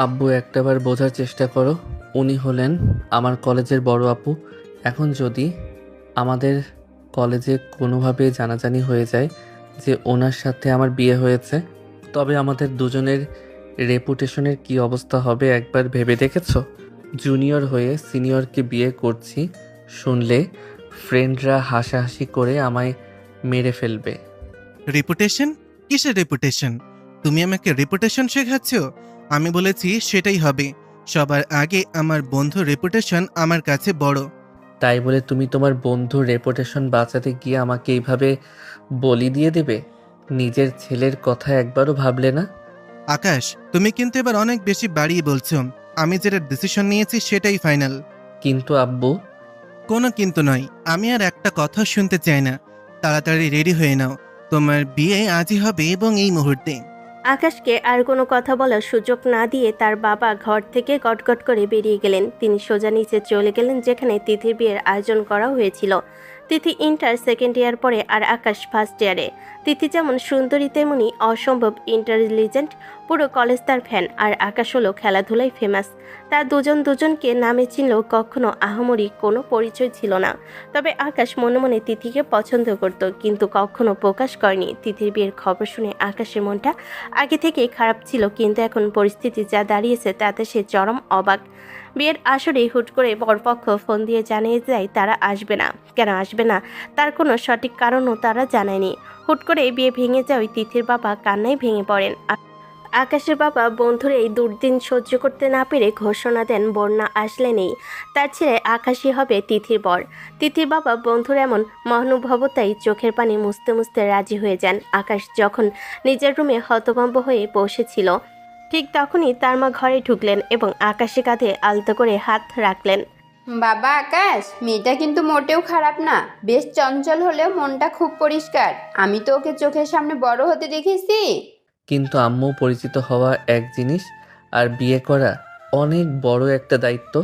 আব্বু একটাবার বোঝার চেষ্টা করো। উনি হলেন আমার কলেজের বড় আপু। এখন যদি আমাদের কলেজে কোনোভাবে জানাজানি হয়ে যায় যে ওনার সাথে আমার বিয়ে হয়েছে, তবে আমাদের দুজনের রেপুটেশনের কি অবস্থা হবে একবার ভেবে দেখেছো? জুনিয়র হয়ে সিনিয়রকে বিয়ে করছি শুনলে ফ্রেন্ডরা হাসাহাসি করে আমায় মেরে ফেলবে। রেপুটেশন? কিসের রেপুটেশন? তুমি আমাকে রেপুটেশন শেখাচ্ছ? আমি বলেছি সেটাই হবে। সবার আগে আমার বন্ধু রেপুটেশন আমার কাছে বড়। তাই বলে তুমি তোমার বন্ধুর রেপুটেশন বাঁচাতে গিয়ে আমাকে এইভাবে বলি দিয়ে দেবে? নিজের ছেলের কথা একবারও ভাবলে না? আকাশ, তুমি কিন্তু এবার অনেক বেশি বাড়িয়ে বলছো। আমি যেটা ডিসিশন নিয়েছি সেটাই ফাইনাল। কিন্তু আব্বু। কোনো কিন্তু নয়। আমি আর একটা কথা শুনতে চাই না। তাড়াতাড়ি রেডি হয়ে নাও। তোমার বিয়ে আজই হবে এবং এই মুহূর্তে। আকাশকে আর কোনো কথা বলার সুযোগ না দিয়ে তার বাবা ঘর থেকে গটগট করে বেরিয়ে গেলেন। তিনি সোজা নিচে চলে গেলেন যেখানে তিথির বিয়ের আয়োজন করা হয়েছিল। তিথি ইন্টার সেকেন্ড ইয়ার পড়ে আর আকাশ ফার্স্ট ইয়ারে। তিথি যেমন সুন্দরী তেমনি অসম্ভব ইন্টেলিজেন্ট। পুরো কলেজ তার ফ্যান, আর আকাশ হলো খেলাধুলায় ফেমাস। তার দুজনকে নামে চিনলেও কখনো আহামরি কোনো পরিচয় ছিল না। তবে আকাশ মনে মনে তিথিকে পছন্দ করত, কিন্তু কখনো প্রকাশ করেনি। তিথির বিয়ের খবর শুনে আকাশের মনটা আগে থেকেই খারাপ ছিল, কিন্তু এখন পরিস্থিতি যা দাঁড়িয়েছে তাতে সে চরম অবাক। বিয়ের আসরে হুট করে বরপক্ষ ফোন দিয়ে জানিয়ে যায় তারা আসবে না। কেন আসবে না তার কোনো সঠিক কারণও তারা জানায়নি। হুট করে বিয়ে ভেঙে যাওয়ায় তিথির বাবা কান্নায় ভেঙে পড়েন। আকাশের বাবা বন্ধুর এই দুর্দিন সহ্য করতে না পেরে ঘোষণা দেন বন্যা আসলে নেই, তার ছেলে আকাশই হবে তিথির বর। তিথির বাবা বন্ধুর এমন মহানুভবতায় চোখের পানি মুছতে মুছতে রাজি হয়ে যান। আকাশ যখন নিজের রুমে হতভম্ব হয়ে বসেছিল, ঠিক তখনই তার মা ঘরে ঢুকলেন এবং আকাশে কাঁধে আলতো করে হাত রাখলেন। বাবা আকাশ, মেয়েটা কিন্তু মোটেও খারাপ না। বেশ চঞ্চল হলেও মনটা খুব পরিষ্কার। আমি তো ওকে চোখের সামনে বড় হতে দেখেছি। কিন্তু আম্মু, পরিচিত হওয়া এক জিনিস আর বিয়ে করা অনেক বড় একটা দায়িত্ব।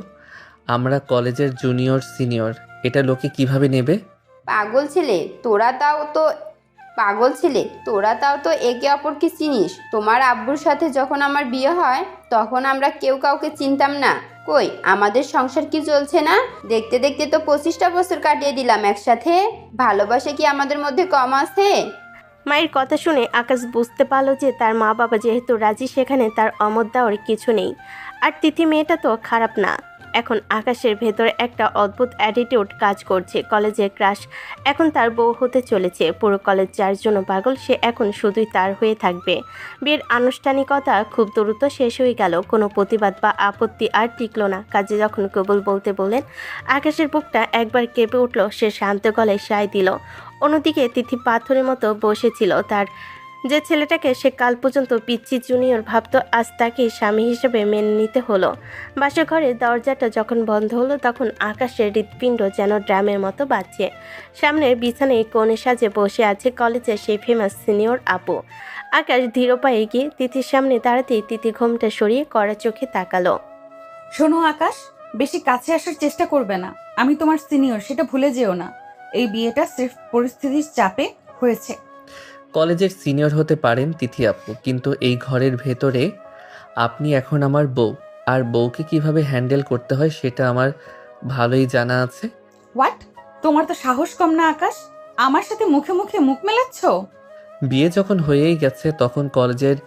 আমরা কলেজের জুনিয়র সিনিয়র, এটা লোকে কিভাবে নেবে? পাগল ছেলে তোরা তাও তো পাগল ছেলে তোরা তাও তো একে অপরকে চিনিস। তোমার আব্বুর সাথে যখন আমার বিয়ে হয় তখন আমরা কেউ কাউকে চিনতাম না। কই আমাদের সংসার কি চলছে না? দেখতে দেখতে তো 25টা বছর কাটিয়ে দিলাম একসাথে। ভালোবাসা কি আমাদের মধ্যে কম আছে? মায়ের কথা শুনে আকাশ বুঝতে পারল যে তার মা বাবা যেহেতু রাজি, সেখানে তার অমত দেওয়ার কিছু নেই। আর তিথি মেয়েটা তো খারাপ না। এখন আকাশের ভেতরে একটা অদ্ভুত অ্যাটিটিউড কাজ করছে। কলেজের ক্রাশ এখন তার বউ হতে চলেছে। পুরো কলেজ যার জন্য পাগল, সে এখন শুধুই তার হয়ে থাকবে। বিয়ের আনুষ্ঠানিকতা খুব দ্রুত শেষ হয়ে গেল। কোনো প্রতিবাদ বা আপত্তি আর টিকল না। কাজে যখন কবুল বলতে বললেন, আকাশের বুকটা একবার কেঁপে উঠল। সে শান্ত গলায় সায় দিল। অন্যদিকে তিথি পাথরের মতো বসেছিল। তার যে ছেলেটাকে সে কাল পর্যন্ত পিচ্চি জুনিয়র ভাবত, আজ তাকে স্বামী হিসেবে মেনে নিতে হলো। বাসর ঘরের দরজাটা যখন বন্ধ হলো তখন আকাশের হৃৎপিণ্ড যেন ড্রামের মতো বাজছে। সামনের বিছানায় কোণে সাজে বসে আছে কলেজের সেই ফেমাস সিনিয়র আপু। আকাশ ধীর পায়ে গিয়ে তিথির সামনে দাঁড়াতেই তিথি ঘোমটা সরিয়ে কড়া চোখে তাকালো। শোনো আকাশ, বেশি কাছে আসার চেষ্টা করবে না। আমি তোমার সিনিয়র, সেটা ভুলে যেও না। এই বিয়েটা সির্ফ পরিস্থিতির চাপে হয়েছে। কলেজের সিনিয়র হতে পারেন তিথি আপু, কিন্তু এই ঘরের ভেতরে আপনি এখন আমার বউ। আর বউকে কিভাবে হ্যান্ডেল করতে হয় সেটা আমার ভালোই জানা আছে। হোয়াট? তোমার তো সাহস কম না আকাশ? আমার সাথে মুখে মুখে মুখ মেলাচ্ছ? বিয়ে যখন হয়েই গেছে তখন কলেজের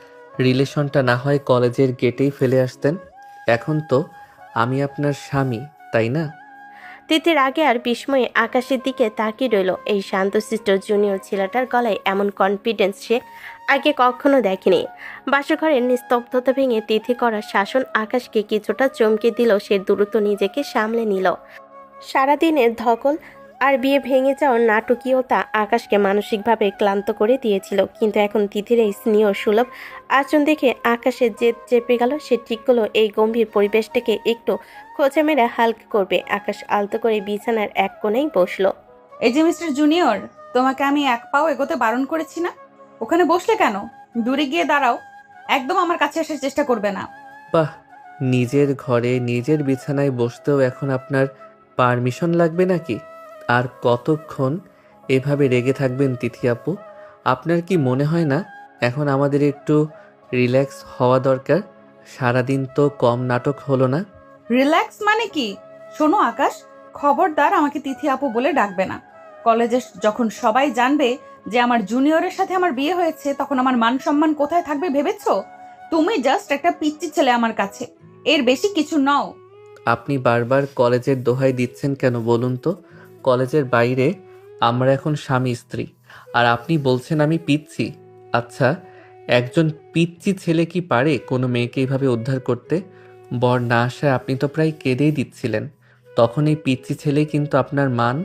রিলেশনটা না হয় কলেজের গেটেই ফেলে আসতেন। এখন তো আমি আপনার স্বামী, তাই না? তিথির আগে আর বিস্ময়ে আকাশের দিকে তাকিয়ে রইল। এই শান্তশিষ্ট জুনিয়র ছেলেটার গলায় এমন কনফিডেন্স সে আগে কখনো দেখেনি। বাসঘরের নিস্তব্ধতা ভেঙে তিথি করা শাসন আকাশকে কিছুটা চমকে দিল। সে দ্রুত নিজেকে সামলে নিল। সারাদিনের ধকল আর বিয়ে ভেঙে যাওয়ার নাটকীয়তা আকাশকে মানসিকভাবে ক্লান্ত করে দিয়েছিল, কিন্তু এখন তিথির এই স্নেহ সুলভ আচরণ দেখে আকাশের জেদ চেপে গেল। সে ঠিক করলো এই গম্ভীর পরিবেশটাকে একটু খোঁচা মেরে হালকা করবে। আকাশ আলতো করে বিছানার এক কোণেই বসলো। এই যে মিস্টার জুনিয়র, তোমাকে আমি এক পাও এগোতে বারণ করেছি না? ওখানে বসলে কেন? দূরে গিয়ে দাঁড়াও। একদম আমার কাছে আসার চেষ্টা করবে না। বাহ, নিজের ঘরে নিজের বিছানায় বসতেও এখন আপনার পারমিশন লাগবে নাকি? আর কতক্ষণ এভাবে রেগে থাকবেন তিথি আপু? আপনার কি মনে হয় না এখন আমাদের একটু রিল্যাক্স হওয়া দরকার? সারাদিন তো কম নাটক হলো না। রিল্যাক্স মানে কি? শোনো আকাশ, খবরদার আমাকে তিথি আপু বলে ডাকবে না। কলেজে যখন সবাই জানবে যে আমার জুনিয়রের সাথে আমার বিয়ে হয়েছে, তখন আমার মান সম্মান কোথায় থাকবে ভেবেছো? তুমি জাস্ট একটা পিচ্চি ছেলে আমার কাছে, এর বেশি কিছু নও। আপনি বারবার কলেজের দোহাই দিচ্ছেন কেন বলুন তো? কলেজের বাইরে আমরা এখন স্বামী স্ত্রী, আর আপনি বলছেন আমি পিচ্ছি। আচ্ছা, একজন পিচ্চি ছেলে কি পারে কোনো মেয়েকে এইভাবে উদ্ধার করতে? বর না আসায় আপনি তো প্রায় কেঁদেই দিচ্ছিলেন। তখন এই পিচ্চি ছেলেই কিন্তু আপনার মান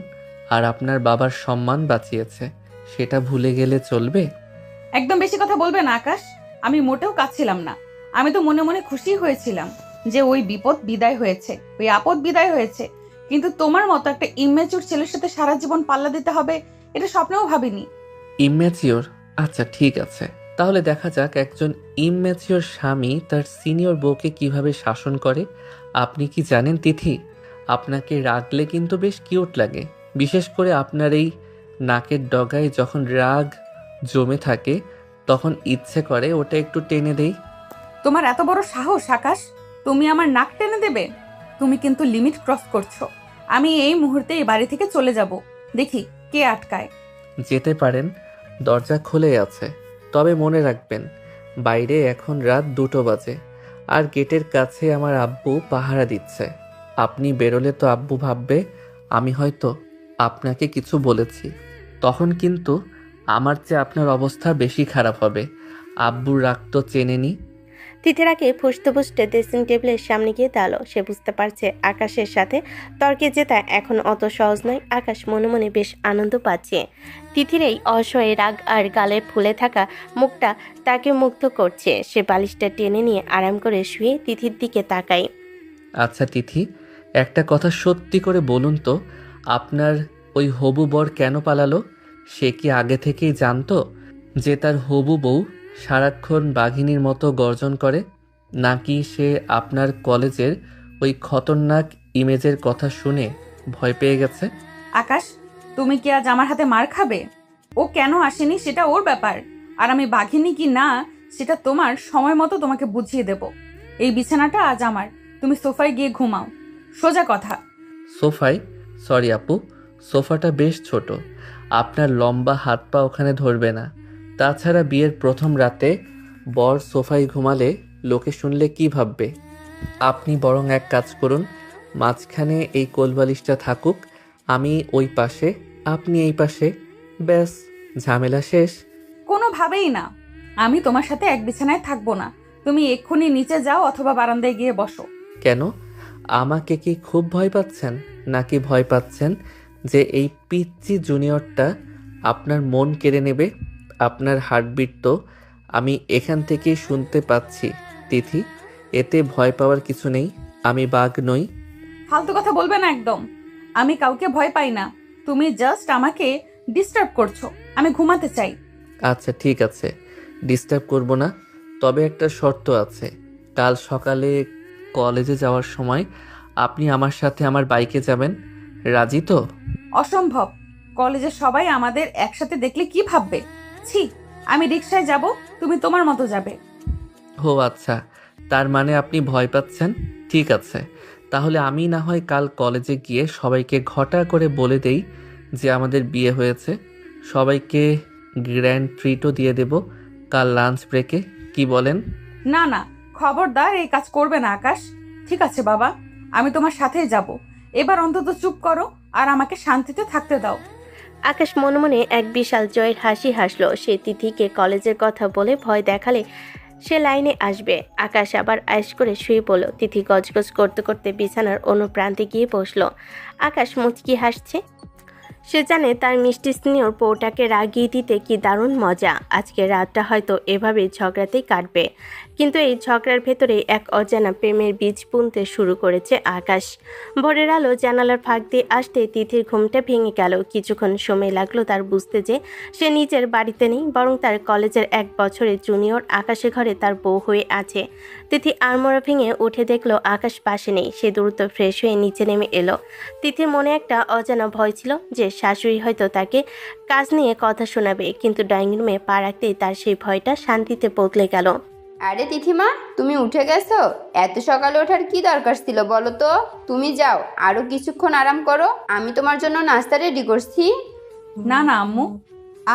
আর আপনার বাবার সম্মান বাঁচিয়েছে। সেটা ভুলে গেলে চলবে? একদম বেশি কথা বলবে না আকাশ। আমি মোটেও কাঁদছিলাম না, আমি তো মনে মনে খুশি হয়েছিলাম যে ওই বিপদ বিদায় হয়েছে, ওই আপদ বিদায় হয়েছে। কিন্তু তোমার মতো একটা ইমেচুর ছেলের সাথে সারা জীবন পাল্লা দিতে হবে, এটা স্বপ্নেও ভাবিনি। ইম্যাচিওর? আচ্ছা ঠিক আছে, তাহলে দেখা যাক একজন ইম্যাচিওর স্বামী তার সিনিয়র বউকে কিভাবে শাসন করে। আপনি কি জানেন তিথি, আপনাকে রাগলে কিন্তু বেশ কিউট লাগে। বিশেষ করে আপনার এই নাকের ডগায় যখন রাগ জমে থাকে, তখন ইচ্ছে করে ওটা একটু টেনে দেই। তোমার এত বড় সাহস আকাশ, তুমি আমার নাক টেনে দেবে? তুমি কিন্তু লিমিট ক্রস করছো। আমি এই মুহূর্তে এই বাড়ি থেকে চলে যাব, দেখি কে আটকায়। যেতে পারেন, দরজা খুলেই আছে। তবে মনে রাখবেন, বাইরে এখন রাত 2টো বাজে, আর গেটের কাছে আমার আব্বু পাহারা দিচ্ছে। আপনি বেরোলে তো আব্বু ভাববে আমি হয়তো আপনাকে কিছু বলেছি। তখন কিন্তু আমার চেয়ে আপনার অবস্থা বেশি খারাপ হবে। আব্বুর রাগ তো চেনেনি। তিথিরাকে ফুসতে ফুসতে ড্রেসিং টেবিলের সামনে গিয়ে দাঁড়ালো। সে বুঝতে পারছে আকাশের সাথে তর্কে জেতা এখন অত সহজ নয়। আকাশ মনে মনে বেশ আনন্দ পাচ্ছে। তিথির এই অসহায় রাগ আর গালে ফুলে থাকা মুখটা তাকে মুগ্ধ করছে। সে বালিশটা টেনে নিয়ে আরাম করে শুয়ে তিথির দিকে তাকায়। আচ্ছা তিথি, একটা কথা সত্যি করে বলুন তো, আপনার ওই হবু বর কেন পালালো? সে কি আগে থেকেই জানতো যে তার হবু বউ সারাক্ষণ বাঘিনীর মতো গর্জন করে? নাকি সে আপনার কলেজের ওই খতরনাক ইমেজের কথা শুনে ভয় পেয়ে গেছে? আকাশ, তুমি কি আজ আমার হাতে মার খাবে? ও কেন আসেনি সেটা ওর ব্যাপার, আর আমি বাঘিনী কি না সেটা তোমার সময় মতো তোমাকে বুঝিয়ে দেব। এই বিছানাটা আজ আমার, তুমি সোফায় গিয়ে ঘুমাও। সোজা কথা। সোফায়? সরি আপু, সোফাটা বেশ ছোট, আপনার লম্বা হাত পা ওখানে ধরবে না। তাছাড়া বিয়ের প্রথম রাতে বর সোফায় ঘুমালে লোকে শুনলে কি ভাববে? আপনি বরং এক কাজ করুন, মাঝখানে এই কোলবালিশটা থাকুক, আমি ওই পাশে, আপনি এই পাশে, ব্যাস ঝামেলা শেষ। কোনোভাবেই না, আমি তোমার সাথে এক বিছানায় থাকবো না। তুমি এক্ষুনি নিচে যাও অথবা বারান্দায় গিয়ে বসো। কেন? আমাকে কি খুব ভয় পাচ্ছেন? নাকি ভয় পাচ্ছেন যে এই পিচ্চি জুনিয়রটা আপনার মন কেড়ে নেবে? আপনার হার্টবিট তো আমি এখান থেকেই শুনতে পাচ্ছি তিথি। এতে ভয় পাওয়ার কিছু নেই, আমি বাঘ নই। ফালতু কথা বলবে না একদম। আমি কাউকে ভয় পাই না, তুমি জাস্ট আমাকে ডিস্টার্ব করছো। আমি ঘুমাতে চাই। আচ্ছা ঠিক আছে, ডিস্টার্ব করব না। তবে একটা শর্ত আছে, কাল সকালে কলেজে যাওয়ার সময় আপনি আমার সাথে আমার বাইকে যাবেন। রাজি তো? অসম্ভব, কলেজের সবাই আমাদের একসাথে দেখলে কি ভাববে? ছি, আমি রিকশায় যাব, তুমি তোমার মতো যাবে। ও আচ্ছা, তার মানে আপনি ভয় পাচ্ছেন। ঠিক আছে, তাহলে আমি না হয় কাল কলেজে গিয়ে সবাইকে ঘটা করে বলে দেই যে আমাদের বিয়ে হয়েছে। সবাইকে গ্র্যান্ড ট্রিটও দিয়ে দেব কাল লাঞ্চ ব্রেকে। কি বলেন? না না, খবরদার এই কাজ করবে না আকাশ। ঠিক আছে বাবা, আমি তোমার সাথেই যাব। এবার অন্তত চুপ করো আর আমাকে শান্তিতে থাকতে দাও। আকাশ মনে মনে এক বিশাল জয়ের হাসি হাসলো। সে তিথিকে কলেজের কথা বলে ভয় দেখালে সে লাইনে আসবে। আকাশ আবার আয়েশ করে শুয়ে পড়ল। তিথি গজগজ করতে করতে বিছানার অন্য প্রান্তে গিয়ে বসলো। আকাশ মুচকি হাসছে। সে জানে তার মিষ্টি স্নেহর বউটাকে রাগিয়ে দিতে কি দারুণ মজা। আজকে রাতটা হয়তো এভাবেই ঝগড়াতেই কাটবে। কিন্তু এই ঝগড়ার ভেতরে এক অজানা প্রেমের বীজ বুনতে শুরু করেছে আকাশ। ভোরের আলো জানালার ফাঁক দিয়ে আসতে তিথির ঘুমটা ভেঙে গেল। কিছুক্ষণ সময় লাগলো তার বুঝতে যে সে নিজের বাড়িতে নেই, বরং তার কলেজের 1 বছরের জুনিয়র আকাশের ঘরে তার বউ হয়ে আছে। তিথি আড়মোড়া ভেঙে উঠে দেখলো আকাশ পাশে নেই। সে দ্রুত ফ্রেশ হয়ে নিচে নেমে এলো। তিথির মনে একটা অজানা ভয় ছিল যে শাশুড়ি হয়তো তাকে কাজ নিয়ে কথা শোনাবে, কিন্তু ড্রয়িং রুমে পা রাখতেই তার সেই ভয়টা শান্তিতে বদলে গেল। আরে তিথিমা, তুমি উঠে গেছো? এত সকালে ওঠার কি দরকার ছিল বলো তো? তুমি যাও, আরো কিছুক্ষণ আরাম করো, আমি তোমার জন্য নাস্তা রেডি করছি। না না আম্মু,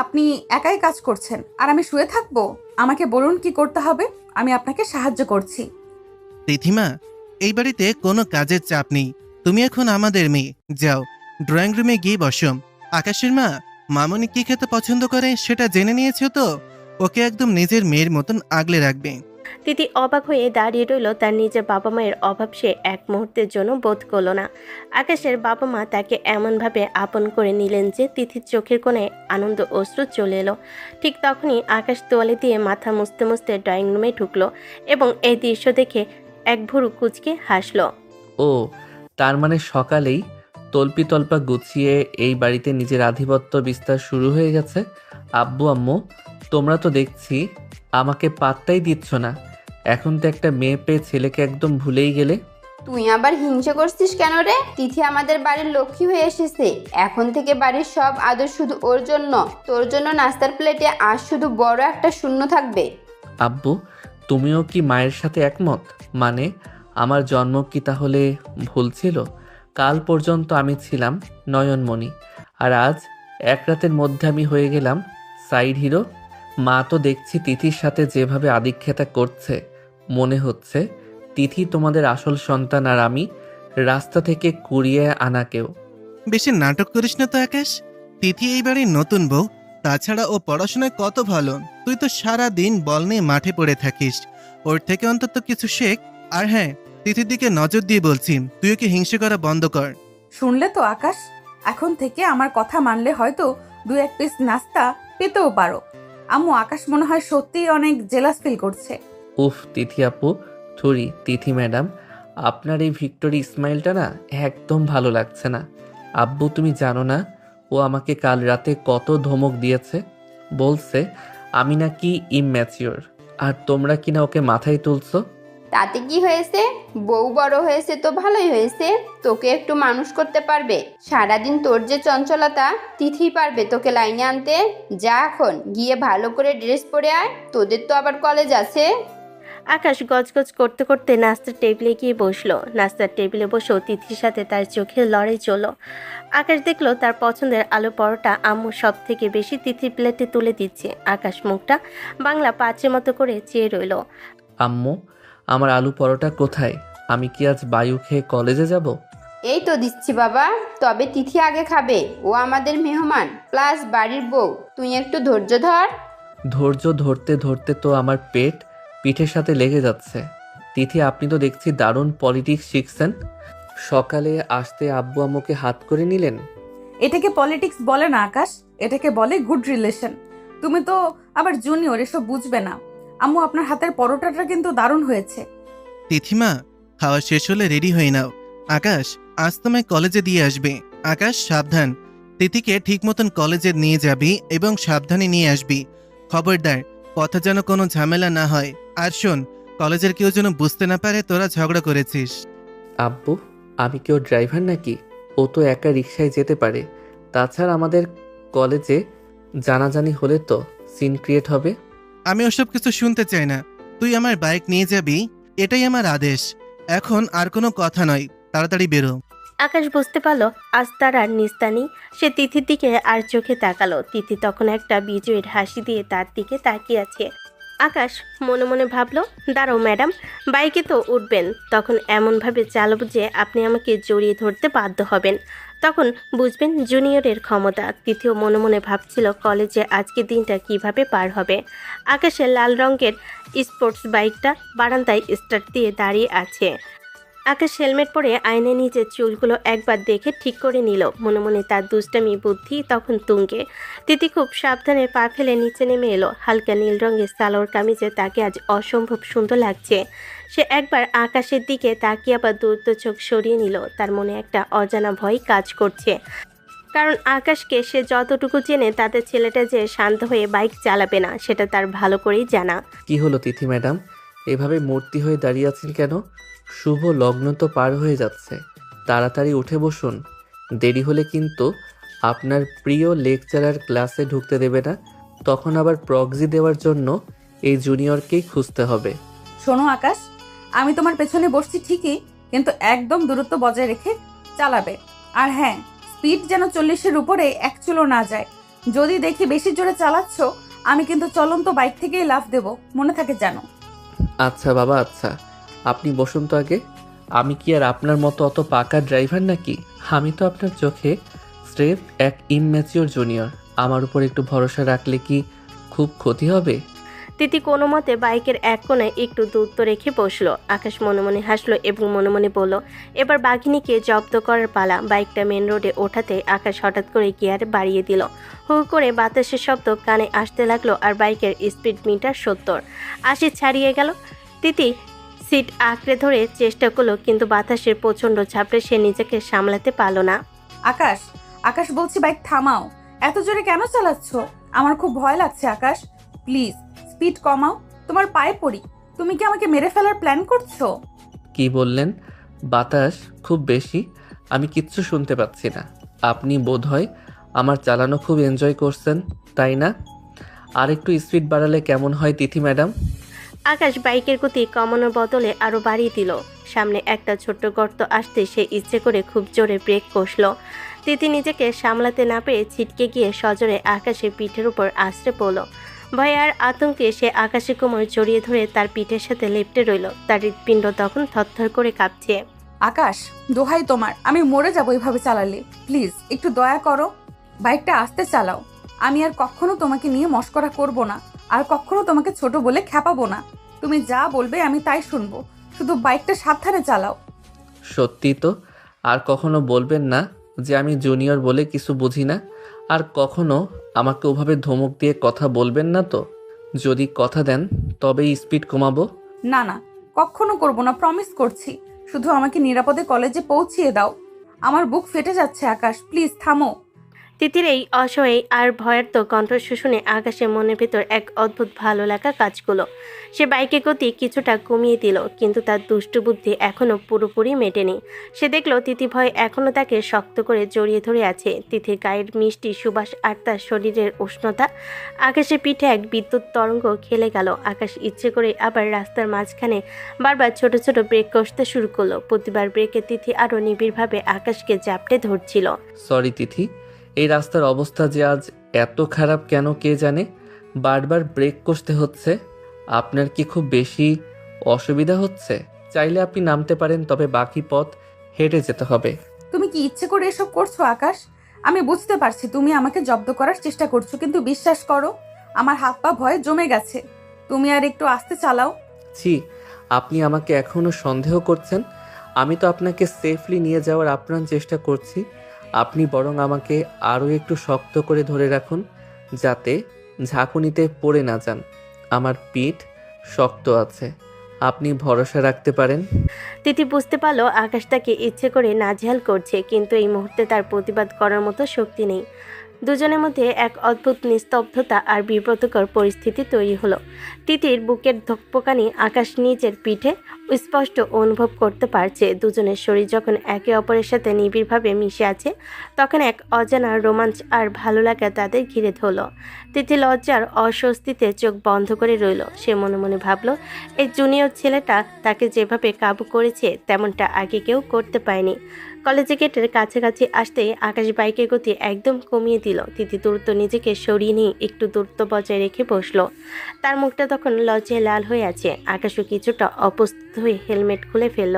আপনি একাই কাজ করছেন আর আমি শুয়ে থাকবো? আমাকে বলুন কি করতে হবে, আমি আপনাকে সাহায্য করছি। তিথিমা, এই বাড়িতে কোনো কাজের চাপ নেই। তুমি এখন আমাদের মেয়ে। যাও, ড্রয়িং রুমে গিয়ে বসো। আকাশের মা, মামনি কি খেতে পছন্দ করে সেটা জেনে নিয়েছো তো? ওকে একদম নিজের মেয়ের মতন আগলে রাখবে। তিথি অবাক হয়ে দাঁড়িয়ে রইল। তার নিজের বাবা মায়ের অভাব সে এক মুহূর্তের জন্য বোধ করল না। আকাশের বাবা মা তাকে এমনভাবে আপন করে নিলেন যে তিথির চোখের কোণে আনন্দ অশ্রু চলে এলো। ঠিক তখনই আকাশ তোয়ালে দিয়ে মাথা মুছতে মুছতে ড্রয়িং রুমে ঢুকলো এবং এই দৃশ্য দেখে এক ভুরু কুঁচকে হাসলো। ও, তার মানে সকালেই তল্পা গুছিয়ে এই বাড়িতে নিজের আধিপত্য বিস্তার শুরু হয়ে গেছে। আব্বু আম্মু, তোমরা তো দেখছি আমাকে পাত্তাই দিচ্ছ না। এখন তো একটা মেয়ে পেয়ে ছেলেকে একদম ভুলেই গেলে। তুই আবার হিংসে করছিস কেন রে? তিথি আমাদের বাড়ির লক্ষ্মী হয়ে এসেছে। এখন থেকে বাড়ির সব আদর শুধু ওর জন্য। তোর জন্য নাস্তার প্লেটে আজ শুধু বড় একটা শূন্য থাকবে। আব্বু, তুমিও কি মায়ের সাথে একমত? মানে আমার জন্ম কি তাহলে ভুল ছিল? কাল পর্যন্ত আমি ছিলাম নয়নমণি, আর আজ এক রাতের মধ্যে আমি হয়ে গেলাম সাইড হিরো। মা তো দেখছি তিথির সাথে যেভাবে আদিক্ষেতা করছে, মনে হচ্ছে তিথি তোমাদের আসল সন্তান আর আমি রাস্তা থেকে কুড়িয়ে আনা কেউ। বেশি নাটক করিস না তো আকাশ। তিথি এই বাড়ির নতুন বউ। তাছাড়া ও পড়াশোনায় কত ভালো। তুই তো সারা দিন বল নিয়ে মাঠে পড়ে থাকিস। ওর থেকে অন্তত কিছু শেখ। আর হ্যাঁ, তিথির দিকে নজর দিয়ে বলছি, তুই ওকে হিংসে করা বন্ধ কর। শুনলে তো আকাশ, এখন থেকে আমার কথা মানলে হয়তো 2-1 পিস নাস্তা পেতেও পারো। আম্মু, আকাশ মনে হয় সত্যিই অনেক জেলাস ফিল করছে। উফ তিথি আপু, থুরি তিথি ম্যাডাম, আপনার এই ভিক্টোরি স্মাইলটা না একদম ভালো লাগছে না। আব্বু, তুমি জানো না ও আমাকে কাল রাতে কত ধমক দিয়েছে? বলছে আমি নাকি ইম্যাচিওর, আর তোমরা কিনা ওকে মাথায় তুলছো। তাতে কি হয়েছে? বউ বড় হয়েছে তো ভালোই হয়েছে। তোকে একটু মানুষ করতে পারবে। সারাদিন তোর যে চঞ্চলতা, তিথি পারবে তোকে লাইনে আনতে। যা এখন গিয়ে ভালো করে ড্রেস পরে আয়, তোদের তো আবার কলেজ আছে। আকাশ গজগজ করতে করতে নাস্তার টেবিলে গিয়ে বসলো। নাস্তার টেবিলে বসেও তিথির সাথে তার চোখের লড়াই চলল। আকাশ দেখলো তার পছন্দের আলু পরোটা আম্মু সব থেকে বেশি তিথির প্লেটে তুলে দিচ্ছে। আকাশ মুখটা বাংলা পাঁচের মতো করে চেয়ে রইল। আম্মু, আমার আলু পরোটা কোথায়? আমি কি আজ বায়ু খেয়ে কলেজে যাব? এই তো দিচ্ছি বাবা, তবে তিথি আগে খাবে। ও আমাদের মেহমান প্লাস বাড়ির বউ। তুই একটু ধৈর্য ধর। ধৈর্য ধরতে ধরতে তো আমার পেট পিঠের সাথে লেগে যাচ্ছে। তিথি, আপনি তো দেখছি দারুণ পলিটিক্স শিখছেন। সকালে আসতে আব্বু আম্মুকে হাত করে নিলেন। এটাকে পলিটিক্স বলে না আকাশ, এটাকে বলে গুড রিলেশন। তুমি তো আবার জুনিয়র, এসব বুঝবে না। আম্মু, আপনার হাতের পরোটাটা কিন্তু দারুণ হয়েছে। তিথিমা, খাওয়া শেষ হলে রেডি হয়ে নাও। আকাশ আজ তোমায় কলেজে দিয়ে আসবে। আকাশ সাবধান, তিথিকে ঠিক মতন কলেজে নিয়ে যাবি এবং সাবধানে নিয়ে আসবি। খবরদার, পথে যেন কোনো ঝামেলা না হয়। আর শোন, কলেজের কেউ যেন বুঝতে না পারে তোরা ঝগড়া করেছিস। আব্বু, আমি কেউ ড্রাইভার নাকি? ও তো একা রিক্সায় যেতে পারে। তাছাড়া আমাদের কলেজে জানাজানি হলে তো সিন ক্রিয়েট হবে। আমি ওসব কিছু শুনতে চাই না। তুই আমার বাইক নিয়ে যাবি, এটাই আমার আদেশ। এখন আর কোনো কথা নয়, তাড়াতাড়ি বেরো। আকাশ বুঝতে পারলো আজ তার আর নিস্তানি। সে তিথির দিকে আর চোখে তাকালো। তিথি তখন একটা বিজয়ের হাসি দিয়ে তার দিকে তাকিয়ে আছে। আকাশ মনে মনে ভাবলো, দাঁড়াও ম্যাডাম, বাইকে তো উঠবেন, তখন এমনভাবে চালাবো যে আপনি আমাকে জড়িয়ে ধরতে বাধ্য হবেন। তখন বুঝবেন জুনিয়রের ক্ষমতা। তিথিও মনে মনে ভাবছিল কলেজে আজকে দিনটা কিভাবে পার হবে। আকাশের লাল রঙের স্পোর্টস বাইকটা বারান্দায় স্টার্ট দিয়ে দাঁড়িয়ে আছে। আকাশ হেলমেট পরে আয়নায় নিজের চুলগুলো একবার দেখে ঠিক করে নিল। মনে মনে তার দুষ্টামি বুদ্ধি তখন তুঙ্গে। তিথি খুব সাবধানে পা ফেলে নিচে নেমে এলো। হালকা নীল রঙের সালোয়ার কামিজে তাকে আজ অসম্ভব সুন্দর লাগছে। সে একবার আকাশের দিকে তাকিয়ে আবার দ্রুত চোখ সরিয়ে নিল। তার মনে একটা অজানা ভয় কাজ করছে, কারণ আকাশকে সে যতটুকু চেনে তাতে ছেলেটা যে শান্ত হয়ে বাইক চালাবে না সেটা তার ভালো করেই জানা। কি হলো তিথি ম্যাডাম, এভাবে মূর্তি হয়ে দাঁড়িয়ে আছেন কেন? শুভ লগ্ন তো পার হয়ে যাচ্ছে, তাড়াতাড়ি উঠে বসুন। দেরি হলে কিন্তু আপনার প্রিয় লেকচারার ক্লাসে ঢুকতে দেবে না। তখন আবার প্রক্সি দেওয়ার জন্য এই জুনিয়রকেই খুঁজতে হবে। শোনো আকাশ, আমি তোমার পেছনে বসছি ঠিকই, কিন্তু একদম দূরত্ব বজায় রেখে চালাবে। আর হ্যাঁ, স্পিড যেন 40-এর উপরে এক চুলো না যায়। যদি দেখি বেশি জোরে চালাচ্ছ, আমি কিন্তু চলন্ত বাইক থেকেই লাফ দেব, মনে থাকে যেন। আচ্ছা বাবা, আচ্ছা, আপনি বসুন তো আগে। আমি কি আর আপনার মতো অত পাকা ড্রাইভার নাকি? আমি তো আপনার চোখে স্রেফ এক ইমম্যাচিওর জুনিয়র। আমার উপর একটু ভরসা রাখলে কি খুব ক্ষতি হবে? তিথি কোনো মতে বাইকের এক কোণায় একটু দূরত্ব রেখে বসলো। আকাশ মনে মনে হাসলো এবং মনে মনে বলল, এবার বাঘিনীকে জব্দ করার পালা। বাইকটা মেন রোডে ওঠাতে আকাশ হঠাৎ করে গিয়ার বাড়িয়ে দিল। হু করে বাতাসের শব্দ কানে আসতে লাগলো আর বাইকের স্পিড মিটার 70-80 ছাড়িয়ে গেল। তিথি সিট আঁকড়ে ধরে চেষ্টা করলো, কিন্তু বাতাসের প্রচণ্ড ঝাপড়ে সে নিজেকে সামলাতে পারল না। আকাশ, আকাশ বলছি বাইক থামাও। এত জোরে কেন চালাচ্ছ? আমার খুব ভয় লাগছে আকাশ, প্লিজ স্পিড কমাও। তোমার পায়ে পড়ি। তুমি কি আমাকে মেরে ফেলার প্ল্যান করছো? কি বললেন? বাতাস খুব বেশি? আমি কিচ্ছু শুনতে পাচ্ছি না। আপনি বোধহয় আমার চালানো খুব এনজয় করছেন, তাই না? আর একটু স্পিড বাড়ালে কেমন হয় তিথি ম্যাডাম? আকাশ বাইকের গতি কমানোর বদলে আরো বাড়িয়ে দিল। সামনে একটা ছোট্ট গর্ত আসতে সে ইচ্ছে করে খুব জোরে ব্রেক কষল। তিথি নিজেকে সামলাতে না পেরে ছিটকে গিয়ে সজোরে আকাশের পিঠের উপর আছড়ে পড়ল। ভয়ে আর আতঙ্কে সে আকাশের কোমর জড়িয়ে ধরে তার পিঠের সাথে লেপ্টে রইল। তার হৃৎপিণ্ড তখন থরথর করে কাঁপছে। আকাশ, দোহাই তোমার, আমি মরে যাবো এভাবে চালালে। প্লিজ একটু দয়া করো, বাইকটা আস্তে চালাও। আমি আর কখনো তোমাকে নিয়ে মশকরা করব না, আর কখনো তোমাকে ছোট বলে খ্যাপাবো না। তুমি যা বলবে আমি তাই শুনবো, শুধু বাইকটা সাবধানে চালাও। সত্যি তো? আর কখনো বলবেন না যে আমি জুনিয়র বলে কিছু বুঝি না? আর কখনো আমাকে ওভাবে ধমক দিয়ে কথা বলবেন না তো? যদি কথা দেন তবেই স্পিড কমাবো। না না, কখনো করবো না, প্রমিস করছি। শুধু আমাকে নিরাপদে কলেজে পৌঁছিয়ে দাও। আমার বুক ফেটে যাচ্ছে আকাশ, প্লিজ থামো। তিতির এই অসহায় আর ভয়ার্ত কণ্ঠস্বর শুনে আকাশের মনের ভেতর এক অদ্ভুত ভালো লাগা কাজ করলো। সে বাইকের গতি কিছুটা কমিয়ে দিল, কিন্তু তার দুষ্টু বুদ্ধি এখনও পুরোপুরি মেটেনি। সে দেখল তিথি ভয় এখনও তাকে শক্ত করে জড়িয়ে ধরে আছে। তিথির গায়ের মিষ্টি সুবাস আর তার শরীরের উষ্ণতা। আকাশের পিঠে এক বিদ্যুৎ তরঙ্গ খেলে গেল। আকাশ ইচ্ছে করে আবার রাস্তার মাঝখানে বারবার ছোট ছোট ব্রেক কষতে শুরু করলো। প্রতিবার ব্রেকে তিথি আরও নিবিড়ভাবে আকাশকে জাপটে ধরছিল। সরি তিথি, এই রাস্তার অবস্থা যে আজ এত খারাপ কেন কে জানে। বারবার ব্রেক কষতে হচ্ছে। আপনার কি খুব বেশি অসুবিধা হচ্ছে? চাইলে আপনি নামতে পারেন, তবে বাকি পথ হেঁটে যেতে হবে। তুমি কি ইচ্ছে করে এসব করছো আকাশ? আমি বুঝতে পারছি তুমি আমাকে জব্দ করার চেষ্টা করছো, কিন্তু বিশ্বাস করো, আমার হাত পা ভয়ে জমে গেছে। তুমি আর একটু আস্তে চালাও। ছি, আপনি আমাকে এখনো সন্দেহ করছেন? আমি তো আপনাকে সেফলি নিয়ে যাওয়ার আপ্রাণ চেষ্টা করছি। আপনি বরং আমাকে আরও একটু শক্ত করে ধরে রাখুন, যাতে ঝাঁকুনিতে পড়ে না যান। আমার পিঠ শক্ত আছে, আপনি ভরসা রাখতে পারেন। তিথি বুঝতে পারলো আকাশ তাকে ইচ্ছে করে নাজেহাল করছে, কিন্তু এই মুহূর্তে তার প্রতিবাদ করার মতো শক্তি নেই। দুজনের মধ্যে এক অদ্ভুত নিস্তব্ধতা আর বিব্রতকর পরিস্থিতি তৈরি হলো। তিতির বুকের ধকপকানি আকাশ নিজের পিঠে স্পষ্ট অনুভব করতে পারছে। দুজনের শরীর যখন একে অপরের সাথে নিবিড়ভাবে মিশে আছে, তখন এক অজানা রোমাঞ্চ আর ভালো লাগা তাদের ঘিরে ধরল। তিথি লজ্জার অস্বস্তিতে চোখ বন্ধ করে রইল। সে মনে মনে ভাবল, এই জুনিয়র ছেলেটা তাকে যেভাবে কাবু করেছে তেমনটা আগে কেউ করতে পারেনি। কলেজে গেটের কাছাকাছি আসতেই আকাশ বাইকের গতি একদম কমিয়ে দিল। তিথি দ্রুত নিজেকে সরিয়ে নিয়ে একটু দূরত্ব বজায় রেখে বসলো। তার মুখটা তখন লজ্জায় লাল হয়ে আছে। আকাশও কিছুটা অপ্রস্তুত হয়ে হেলমেট খুলে ফেলল।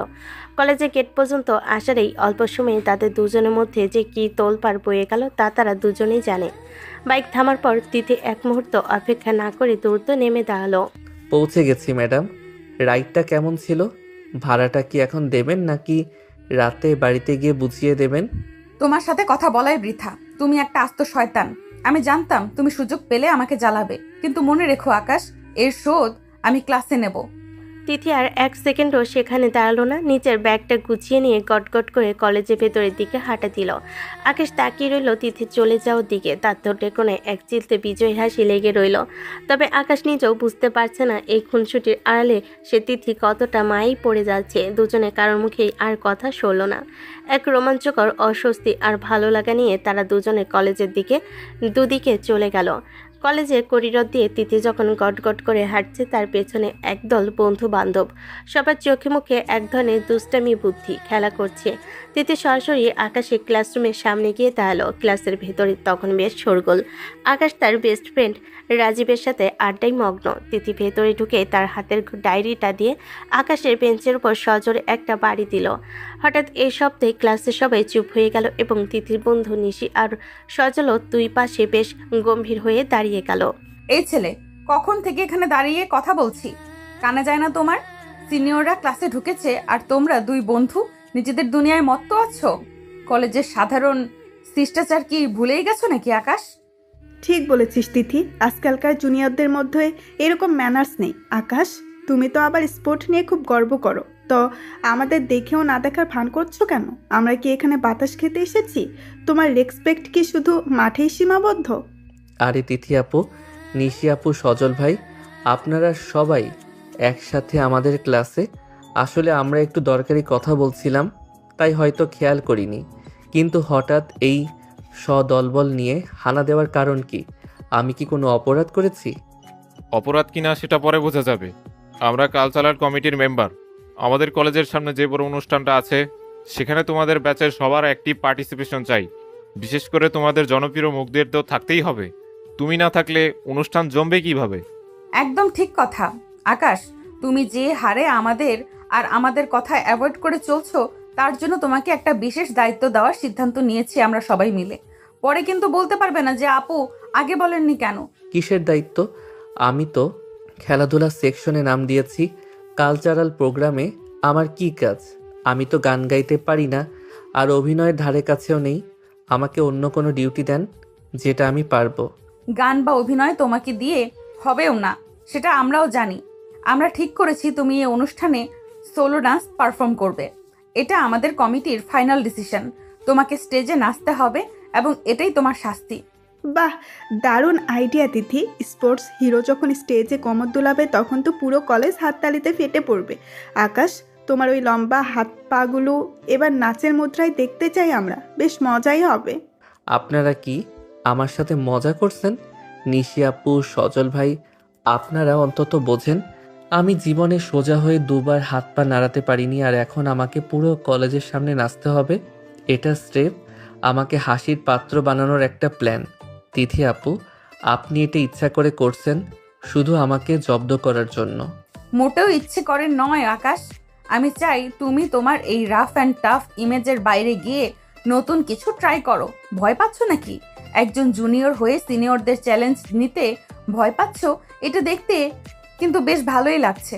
কলেজের গেট পর্যন্ত আসার এই অল্প সময়ে তাদের দুজনের মধ্যে যে কী তোলপাড় বয়ে গেল তা তারা দুজনেই জানে। বাইক থামার পর তিথি এক মুহূর্ত অপেক্ষা না করে দ্রুত নেমে দাঁড়ালো। পৌঁছে গেছি ম্যাডাম। রাইডটা কেমন ছিল? ভাড়াটা কি এখন দেবেন নাকি রাতে বাড়িতে গিয়ে বুঝিয়ে দেবেন? তোমার সাথে কথা বলাই বৃথা। তুমি একটা আস্ত শয়তান। আমি জানতাম তুমি সুযোগ পেলে আমাকে জ্বালাবে, কিন্তু মনে রেখো আকাশ, এর শোধ আমি ক্লাসে নেব। তিথি আর এক সেকেন্ডও সেখানে দাঁড়ালো না। নিচের ব্যাগটা গুছিয়ে নিয়ে গটগট করে কলেজের ভেতরের দিকে হাঁটা দিল। আকাশ তাকিয়ে রইল তিথি চলে যাওয়ার দিকে। তার ঠোঁটের কোণে এক চিলতে বিজয় হাসি লেগে রইল। তবে আকাশ নিজেও বুঝতে পারছে না এই খুনসুটির আড়ালে সে তিথি কতটা মায়েই পড়ে যাচ্ছে। দুজনে কারোর মুখেই আর কথা সরল না। এক রোমাঞ্চকর অস্বস্তি আর ভালো লাগা নিয়ে তারা দুজনে কলেজের দিকে দুদিকে চলে গেল। কলেজের করিডোর দিয়ে তিথি যখন গটগট করে হাঁটছে, তার পেছনে একদল বন্ধু বান্ধব সবার চোখে মুখে এক ধরনের দুষ্টামি বুদ্ধি খেলা করছে। তিথি সরাসরি আকাশের ক্লাসরুমের সামনে গিয়ে দাঁড়ালো। ক্লাসের ভেতরে তখন বেশ শোরগোল। আকাশ তার বেস্ট ফ্রেন্ড রাজীবের সাথে আড্ডায় মগ্ন। তিথি ভেতরে ঢুকে তার হাতের ডায়েরিটা দিয়ে আকাশের বেঞ্চের উপর সজোরে একটা বাড়ি দিল। হঠাৎ এই শব্দে ক্লাসের সবাই চুপ হয়ে গেল এবং তিথির বন্ধু নিশি আর সজলও দুই পাশে বেশ গম্ভীর হয়ে দাঁড়িয়ে গেল। এই ছেলে, কখন থেকে এখানে দাঁড়িয়ে কথা বলছি, কানে যায় না তোমার? সিনিয়ররা ক্লাসে ঢুকেছে আর তোমরা দুই বন্ধু নিজেদের দুনিয়ায় মত্ত আছো। কলেজের সাধারণ শিষ্টাচার কি ভুলেই গেছো নাকি আকাশ? ঠিক বলেছিস তিথি, আজকালকার জুনিয়রদের মধ্যে এরকম ম্যানার্স নেই। আকাশ, তুমি তো আবার স্পোর্ট নিয়ে খুব গর্ব করো, তো আমাদের দেখেও না দেখার ভান করছো কেন? আমরা কি এখানে বাতাস খেতে এসেছি? তোমার রেসপেক্ট কি শুধু মাঠেই সীমাবদ্ধ? আরে তিথি আপু, নিশি আপু, সজল ভাই, আপনারা সবাই একসাথে আমাদের ক্লাসে। আসলে আমরা একটু দরকারি কথা বলছিলাম, তাই হয়তো খেয়াল করিনি। কিন্তু হঠাৎ এই সদলবল নিয়ে হানা দেওয়ার কারণ কি? আমি কি কোনো অপরাধ করেছি? অপরাধ কিনা সেটা পরে বোঝা যাবে। আমরা কালচারাল কমিটির মেম্বার। আমাদের কলেজের সামনে যে বড় অনুষ্ঠানটা আছে, সেখানে তোমাদের ব্যাচের সবার অ্যাক্টিভ পার্টিসিপেশন চাই। বিশেষ করে তোমাদের জনপ্রিয় মুখদের তো থাকতেই হবে। তুমি না থাকলে অনুষ্ঠান জমবে কিভাবে? একদম ঠিক কথা আকাশ, তুমি যে হারে আমাদের আর আমাদের কথা অ্যাভয়েড করে চলছো, তার জন্য তোমাকে একটা বিশেষ দায়িত্ব দেওয়ার সিদ্ধান্ত নিয়েছি আমরা সবাই মিলে। পরে কিন্তু বলতে পারবে না যে আপু আগে বলেননি কেন। কিসের দায়িত্ব? আমি তো খেলাধুলা সেকশনে নাম দিয়েছি। কালচারাল প্রোগ্রামে আমার কি কাজ? আমি তো গান গাইতে পারি না, আর অভিনয়ের ধারে কাছেও নেই। আমাকে অন্য কোনো ডিউটি দেন, যেটা আমি পারবো। গান বা অভিনয় তোমাকে দিয়ে হবেও না, সেটা আমরাও জানি। আমরা ঠিক করেছি তুমি এই অনুষ্ঠানে সোলো ডান্স পারফর্ম করবে। এটা আমাদের কমিটির ফাইনাল ডিসিশন। তোমাকে স্টেজে নাচতে হবে এবং এটাই তোমার শাস্তি। বাহ, দারুণ আইডিয়া তিথি। স্পোর্টস হিরো যখন স্টেজে কোমর দোলাবে তখন তো পুরো কলেজ হাততালিতে ফেটে পড়বে। আকাশ, তোমার ওই লম্বা হাত পাগুলো এবার নাচের মুদ্রায় দেখতে চাই আমরা, বেশ মজাই হবে। আপনারা কি আমার সাথে মজা করছেন? নিশি আপু, সজল ভাই, আপনারা অন্তত বোঝেন আমি জীবনে সোজা হয়ে দুবার হাত পা নাড়াতে পারিনি, আর এখন আমাকে পুরো কলেজের সামনে নাচতে হবে। এটা স্রেফ আমাকে হাসির পাত্র বানানোর একটা প্ল্যান। তিথি আপু, আপনি এটা ইচ্ছা করে করছেন শুধু আমাকে জব্দ করার জন্য। মোটেও ইচ্ছে করে নয় আকাশ। আমি চাই তুমি তোমার এই রাফ অ্যান্ড টাফ ইমেজের বাইরে গিয়ে নতুন কিছু ট্রাই করো। ভয় পাচ্ছ নাকি? একজন জুনিয়র হয়ে সিনিয়রদের চ্যালেঞ্জ নিতে ভয় পাচ্ছ? এটা দেখতে কিন্তু বেশ ভালোই লাগছে।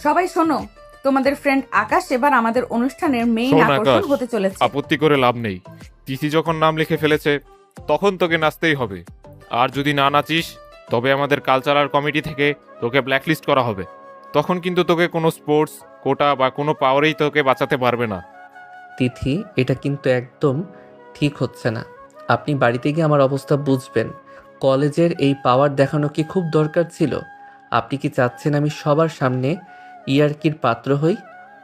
সবাই শোনো, তোমাদের ফ্রেন্ড আকাশ এবার আমাদের অনুষ্ঠানের মেইন শোন আকর্ষণ আকাশ, হতে চলেছে। আপত্তি করে লাভ নেই। তিথি যখন নাম লিখে ফেলেছে, তখন তোকে নাচতেই হবে। আর যদি না নাচিস, তবে আমাদের কালচারাল কমিটি থেকে তোকে ব্ল্যাকলিস্ট করা হবে। তখন কিন্তু তোকে কোনো স্পোর্টস কোটা বা কোনো পাওয়ারেই তোকে বাঁচাতে পারবে না। তিথি, এটা কিন্তু একদম ঠিক হচ্ছে না। আপনি বাড়িতে গিয়ে আমার অবস্থা বুঝবেন। কলেজের এই পাওয়ার দেখানো কি খুব দরকার ছিল? আপনি কি চাচ্ছেন আমি সবার সামনে ইয়ার্কির পাত্র হই?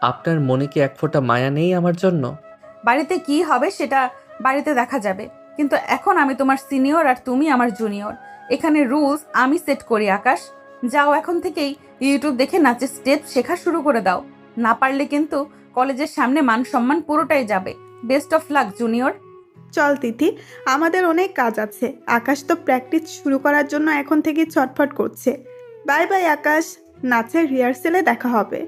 আপনার মনে কি এক ফোঁটা মায়া নেই আমার জন্য? বাড়িতে কি হবে সেটা বাড়িতে দেখা যাবে, কিন্তু এখন আমি তোমার সিনিয়র আর তুমি আমার জুনিয়র। এখানে রুলস আমি সেট করি আকাশ। যাও, এখন থেকেই ইউটিউব দেখে নাচের স্টেপ শেখা শুরু করে দাও। না পারলে কিন্তু কলেজের সামনে মান সম্মান পুরোটাই যাবে। Best of luck junior. চল তিথি, আমাদের অনেক কাজ আছে। আকাশ তো প্র্যাকটিস শুরু করার জন্য এখন থেকে ছটফট করছে। বাই বাই আকাশ, নাচের রিহার্সেলে দেখা হবে।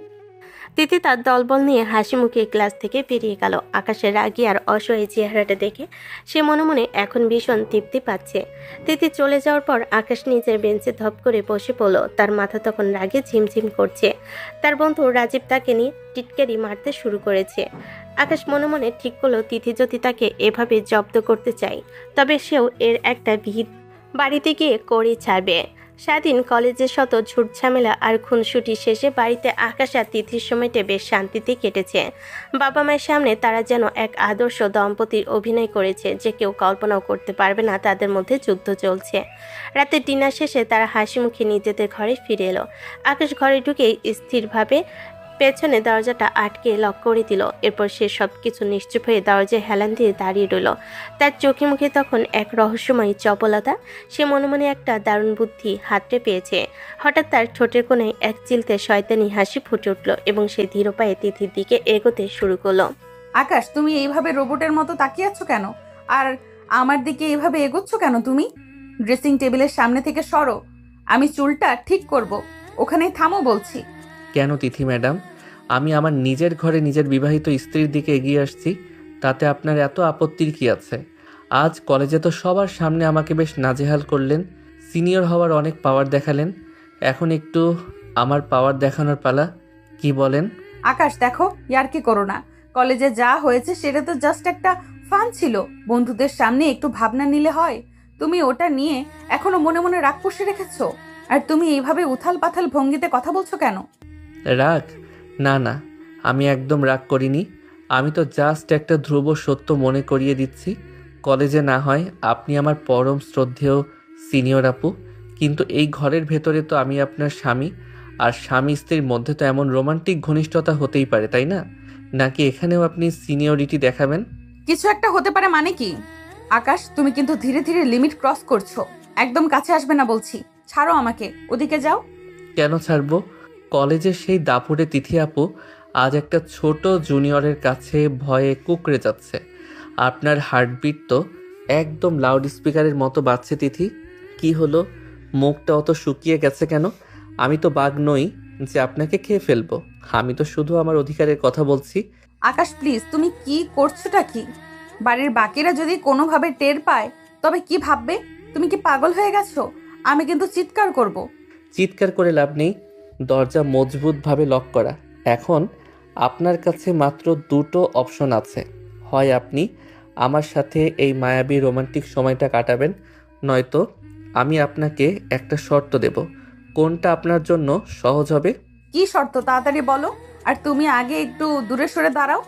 তিথি তার দলবল নিয়ে হাসি মুখে ক্লাস থেকে বেরিয়ে গেল। আকাশের রাগী আর অসহায় চেহারাটা দেখে সে মনে মনে এখন ভীষণ তৃপ্তি পাচ্ছে। তিথি চলে যাওয়ার পর আকাশ নিজের বেঞ্চে ধপ করে বসে পড়ল। তার মাথা তখন রাগে ঝিমঝিম করছে। তার বন্ধু রাজীব তাকে নিয়ে টিটকারি মারতে শুরু করেছে। আকাশ মনে মনে ঠিক করলো, তিথি যদি তাকে এভাবে জব্দ করতে চায়, তবে সেও এর একটা ভিত বাড়িতে গিয়ে করে ছাড়বে। সারাদিন কলেজের শত ঝুট ঝামেলা আর খুনসুটি শেষে বাড়িতে আকাশ আর তিথির সময়টা বেশ শান্তিতে কেটেছে। বাবা মায়ের সামনে তারা যেন এক আদর্শ দম্পতির অভিনয় করেছে, যে কেউ কল্পনাও করতে পারবে না তাদের মধ্যে যুদ্ধ চলছে। রাতে ডিনার শেষে তারা হাসি মুখে নিজেদের ঘরে ফিরে এলো। আকাশ ঘরে ঢুকেই স্থিরভাবে পেছনে দরজাটা আটকে লক করে দিল। এরপর সে সব কিছু নিশ্চুপ হয়ে দরজায় হেলান দিয়ে দাঁড়িয়ে রইল। তার চোখে মুখে তখন এক রহস্যময় চপলতা। সে মনে মনে একটা দারুণ বুদ্ধি হাতড়ে পেয়েছে। হঠাৎ তার ঠোঁটের কোণে এক চিলতে শয়তানি হাসি ফুটে উঠল এবং সে ধীর পায়ে তিথির দিকে এগোতে শুরু করলো। আকাশ, তুমি এইভাবে রোবটের মতো তাকিয়ে আছো কেন? আর আমার দিকে এইভাবে এগোচ্ছ কেন? তুমি ড্রেসিং টেবিলের সামনে থেকে সরো, আমি চুলটা ঠিক করব। ওখানেই থামো বলছি। কেন তিথি ম্যাডাম, আমি আমার নিজের ঘরে নিজের বিবাহিত স্ত্রীর দিকে এগিয়ে আসছি, তাতে আপনার এত আপত্তির কি আছে? আজ কলেজে তো সবার সামনে আমাকে বেশ নাজেহাল করলেন, সিনিয়র হওয়ার অনেক পাওয়ার দেখালেন, এখন একটু আমার পাওয়ার দেখানোর পালা, কি বলেন? আকাশ দেখো, ইয়ার্কি করো না। কলেজে যা হয়েছে সেটা তো জাস্ট একটা ফান ছিল। বন্ধুদের সামনে একটু ভাবনা নিলে হয়। তুমি ওটা নিয়ে এখনো মনে মনে রাগ পুষে রেখেছো। আর তুমি এইভাবে উথাল পাথাল ভঙ্গিতে কথা বলছো কেন? রাগ? না না, আমি একদম রাগ করিনি। আমি তো জাস্ট একটা ধ্রুব সত্য মনে করিয়ে দিচ্ছি। কলেজে না হয় আপনি আমার পরম শ্রদ্ধেয় সিনিয়র আপু, কিন্তু এই ঘরের ভেতরে তো আমি আপনার স্বামী, আর স্বামী স্ত্রীর মধ্যে তো এমন রোমান্টিক ঘনিষ্ঠতা হতেই পারে, তাই না? নাকি এখানেও আপনি সিনিয়রিটি দেখাবেন? কিছু একটা হতে পারে মানে কি? আকাশ, তুমি কিন্তু ধীরে ধীরে লিমিট ক্রস করছো। একদম কাছে আসবে না বলছি। ছাড়ো আমাকে, ওদিকে যাও। কেন ছাড়বো? কলেজের সেই দাপুটে তিথি আপু আজ একটা ছোট জুনিয়রের কাছে ভয়ে কুঁকড়ে যাচ্ছে। আপনার হার্টবিট তো একদম লাউড স্পিকারের মতো বাজছে। তিথি, কি হলো? মুখটা অত শুকিয়ে গেছে কেন? আমি তো বাঘ নই যে আপনাকে খেয়ে ফেলবো। আমি তো শুধু আমার অধিকারের কথা বলছি। আকাশ প্লিজ, তুমি কি করছোটা কি? বাড়ির বাকিরা যদি কোনোভাবে টের পায় তবে কি ভাববে? তুমি কি পাগল হয়ে গেছো? আমি কিন্তু চিৎকার করব। চিৎকার করে লাভ নেই, দরজা মজবুতভাবে লক করা। এখন আপনার কাছে মাত্র দুটো অপশন আছে, হয় আপনি আমার সাথে এই মায়াবী রোমান্টিক সময়টা কাটাবেন, নয়তো আমি আপনাকে একটা শর্ত দেব। কোনটা আপনার জন্য সহজ হবে? কি শর্ত তাড়াতাড়ি বলো। আর তুমি আগে একটু দূরে সরে দাঁড়াও,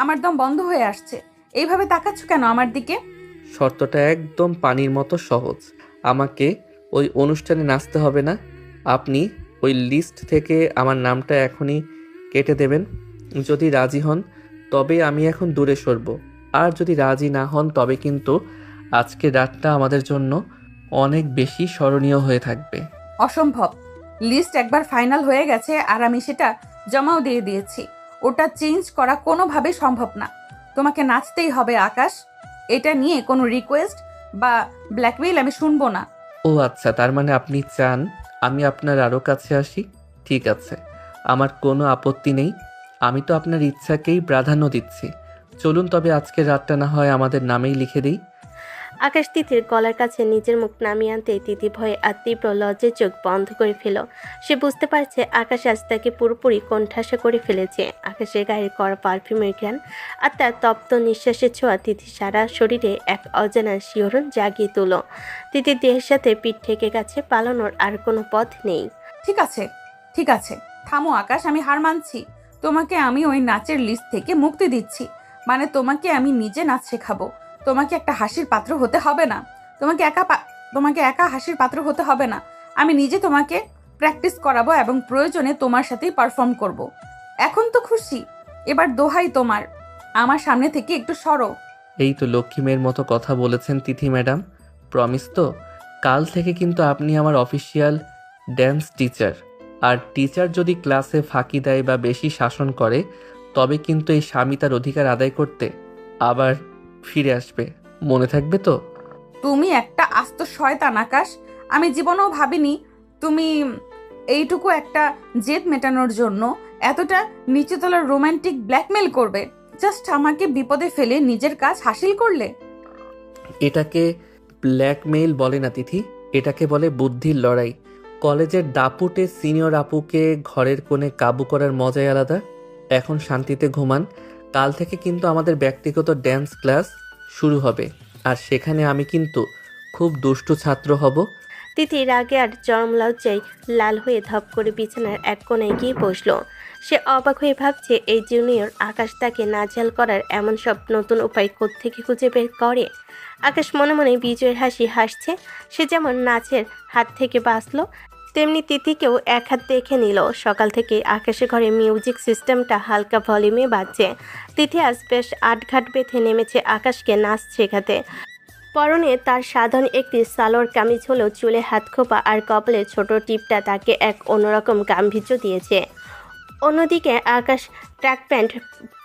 আমার দম বন্ধ হয়ে আসছে। এইভাবে তাকাচ্ছ কেন আমার দিকে? শর্তটা একদম পানির মতো সহজ। আমাকে ওই অনুষ্ঠানে নাচতে হবে না, আপনি ওই লিস্ট থেকে আমার নামটা এখনই কেটে দেবেন। যদি রাজি হন তবে আমি এখন দূরে সরব, আর যদি রাজি না হন তবে কিন্তু আজকের রাতটা আমাদের জন্য অনেক বেশি স্মরণীয় হয়ে থাকবে। অসম্ভব। লিস্ট একবার ফাইনাল হয়ে গেছে আর আমি সেটা জমাও দিয়ে দিয়েছি। ওটা চেঞ্জ করা কোনোভাবেই সম্ভব না। তোমাকে নাচতেই হবে আকাশ। এটা নিয়ে কোনো রিকোয়েস্ট বা ব্ল্যাকমেইল আমি শুনবো না। ও আচ্ছা, তার মানে আপনি চান আমি আপনার আরও কাছে আসি? ঠিক আছে, আমার কোনো আপত্তি নেই। আমি তো আপনার ইচ্ছাকেই প্রাধান্য দিচ্ছি। চলুন তবে আজকের রাতটা না হয় আমাদের নামেই লিখে দিই। আকাশ তিথির গলার কাছে নিজের মুখ নামিয়ে আনতে তিথি ভয়ে আর তীব্র লজ্জায় চোখ বন্ধ করে ফেল। সে বুঝতে পারছে আকাশ আজ তাকে পুরোপুরি কোণঠাসা করে ফেলেছে। আকাশের গায়ে করা পারফিউমের ঘ্রাণ আর তার তপ্ত নিঃশ্বাসের ছোঁয়া তিথির সারা শরীরে এক অজানা শিহরণ জাগিয়ে তোল। তিথির দেহের সাথে পিঠ ঠেকে গেছে, পালানোর আর কোনো পথ নেই। ঠিক আছে, ঠিক আছে, থামো আকাশ, আমি হার মানছি। তোমাকে আমি ওই নাচের লিস্ট থেকে মুক্তি দিচ্ছি। মানে তোমাকে আমি নিজে নাচ শেখাবো। তোমাকে একটা হাসির পাত্র হতে হবে না। তোমাকে একা হাসির পাত্র হতে হবে না। আমি নিজে তোমাকে প্র্যাকটিস করাবো এবং প্রয়োজনে তোমার সাথেই পারফর্ম করব। এখন তো খুশি? এবার দোহাই তোমার, আমার সামনে থেকে একটু সরো। এই তো লক্ষ্মী মেয়ের মতো কথা বলেছেন তিথি ম্যাডাম। প্রমিস তো? কাল থেকে কিন্তু আপনি আমার অফিসিয়াল ড্যান্স টিচার। আর টিচার যদি ক্লাসে ফাঁকি দেয় বা বেশি শাসন করে তবে কিন্তু এই স্বামী তার অধিকার আদায় করতে আবার ফিরে আসবে, মনে থাকবে তো? তুমি একটা আস্ত শয়তান আকাশ। আমি জীবনেও ভাবিনি তুমি এইটুকু একটা জেদ মেটানোর জন্য এতটা নিচুতলার রোমান্টিক ব্ল্যাকমেল করবে। জাস্ট আমাকে বিপদে ফেলে নিজের কাজ হাসিল করলে। এটাকে ব্ল্যাকমেইল বলে না তিথি, এটাকে বলে বুদ্ধির লড়াই। কলেজের দাপুটে সিনিয়র আপুকে ঘরের কোণে কাবু করার মজাই আলাদা। এখন শান্তিতে ঘুমান। কাল থেকে কিন্তু আমাদের ব্যক্তিগত ড্যান্স ক্লাস শুরু হবে, আর সেখানে আমি কিন্তু খুব দুষ্টু ছাত্র হব। তিথি রাগে আর চরম লজ্জায় লাল হয়ে ধপ করে বিছানার এক কোণায় গিয়ে বসল। সে অবাক হয়ে ভাবছে এই জুনিয়র আকাশ তাকে নাজেহাল করার এমন সব নতুন উপায় কোত্থেকে খুঁজে বের করে। আকাশ মনে মনে বিজয়ের হাসি হাসছে। সে যেমন নাচের হাত থেকে বাঁচল, তেমনি তিথিকেও এক হাত দেখে নিল। সকাল থেকে আকাশের ঘরে মিউজিক সিস্টেমটা হালকা ভলিউমে বাজছে। তিথি আজ বেশ আটঘাট বেঁধে নেমেছে আকাশকে নাচ শেখাতে। পরনে তার সাধারণ একটি সালোয়ার কামিজ হলেও চুলে হাত খোপা আর কপালে ছোট টিপটা তাকে এক অন্যরকম গাম্ভীর্য দিয়েছে। অন্যদিকে আকাশ ট্র্যাক প্যান্ট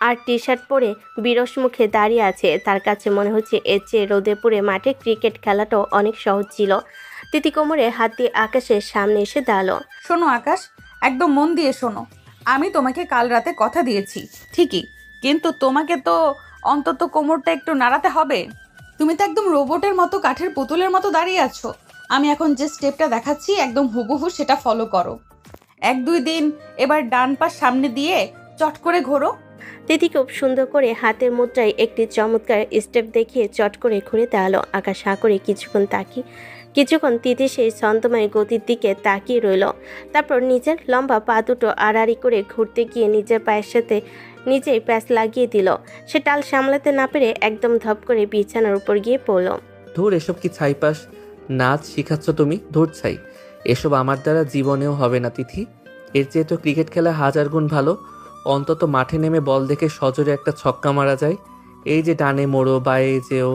আর টি শার্ট পরে বিরস মুখে দাঁড়িয়ে আছে। তার কাছে মনে হচ্ছে এর চেয়ে রোদে পুড়ে মাঠে ক্রিকেট খেলাটাও অনেক সহজ ছিল। তিথি কোমরে হাত দিয়ে আকাশের সামনে এসে দাঁড়ালো। শোনো আকাশ, একদম মন দিয়ে শোনো। আমি তোমাকে কাল রাতে কথা দিয়েছি ঠিকই, কিন্তু তোমাকে তো অন্তত কোমরটা একটু নাড়াতে হবে। তুমি তো একদম রোবটের মতো, কাঠের পুতুলের মতো দাঁড়িয়ে আছো। আমি এখন যে স্টেপটা দেখাচ্ছি একদম হুবহু সেটা ফলো করো। 1-2 দিন এবার ডান পা সামনে দিয়ে চট করে ঘোরো। তিথি খুব সুন্দর করে হাতের মুদ্রায় একটি চমৎকার স্টেপ দেখিয়ে চট করে ঘুরে দাঁড়ালো। আকাশ হাঁ করে কিছুক্ষণ তিথি সেই ছন্দময় গতির দিকে তাকিয়ে রইল। তারপর নিজের লম্বা পা দুটো আড়াআড়ি করে ঘুরতে গিয়ে নিজের পায়ের সাথে নিজেই প্যাচ লাগিয়ে দিল। সে টাল সামলাতে না পেরে একদম ধপ করে বিছানার উপর গিয়ে পড়ল। ধুর, এসব কি ছাইপাস নাচ শিখাচ্ছ তুমি? ধুর ছাই, এসব আমার দ্বারা জীবনেও হবে না তিথি। এর চেয়ে তো ক্রিকেট খেলা 1000 গুণ ভালো। অন্তত মাঠে নেমে বল দেখে সজোরে একটা ছক্কা মারা যায়। এই যে ডানে মোড়ো বায়ে যেও,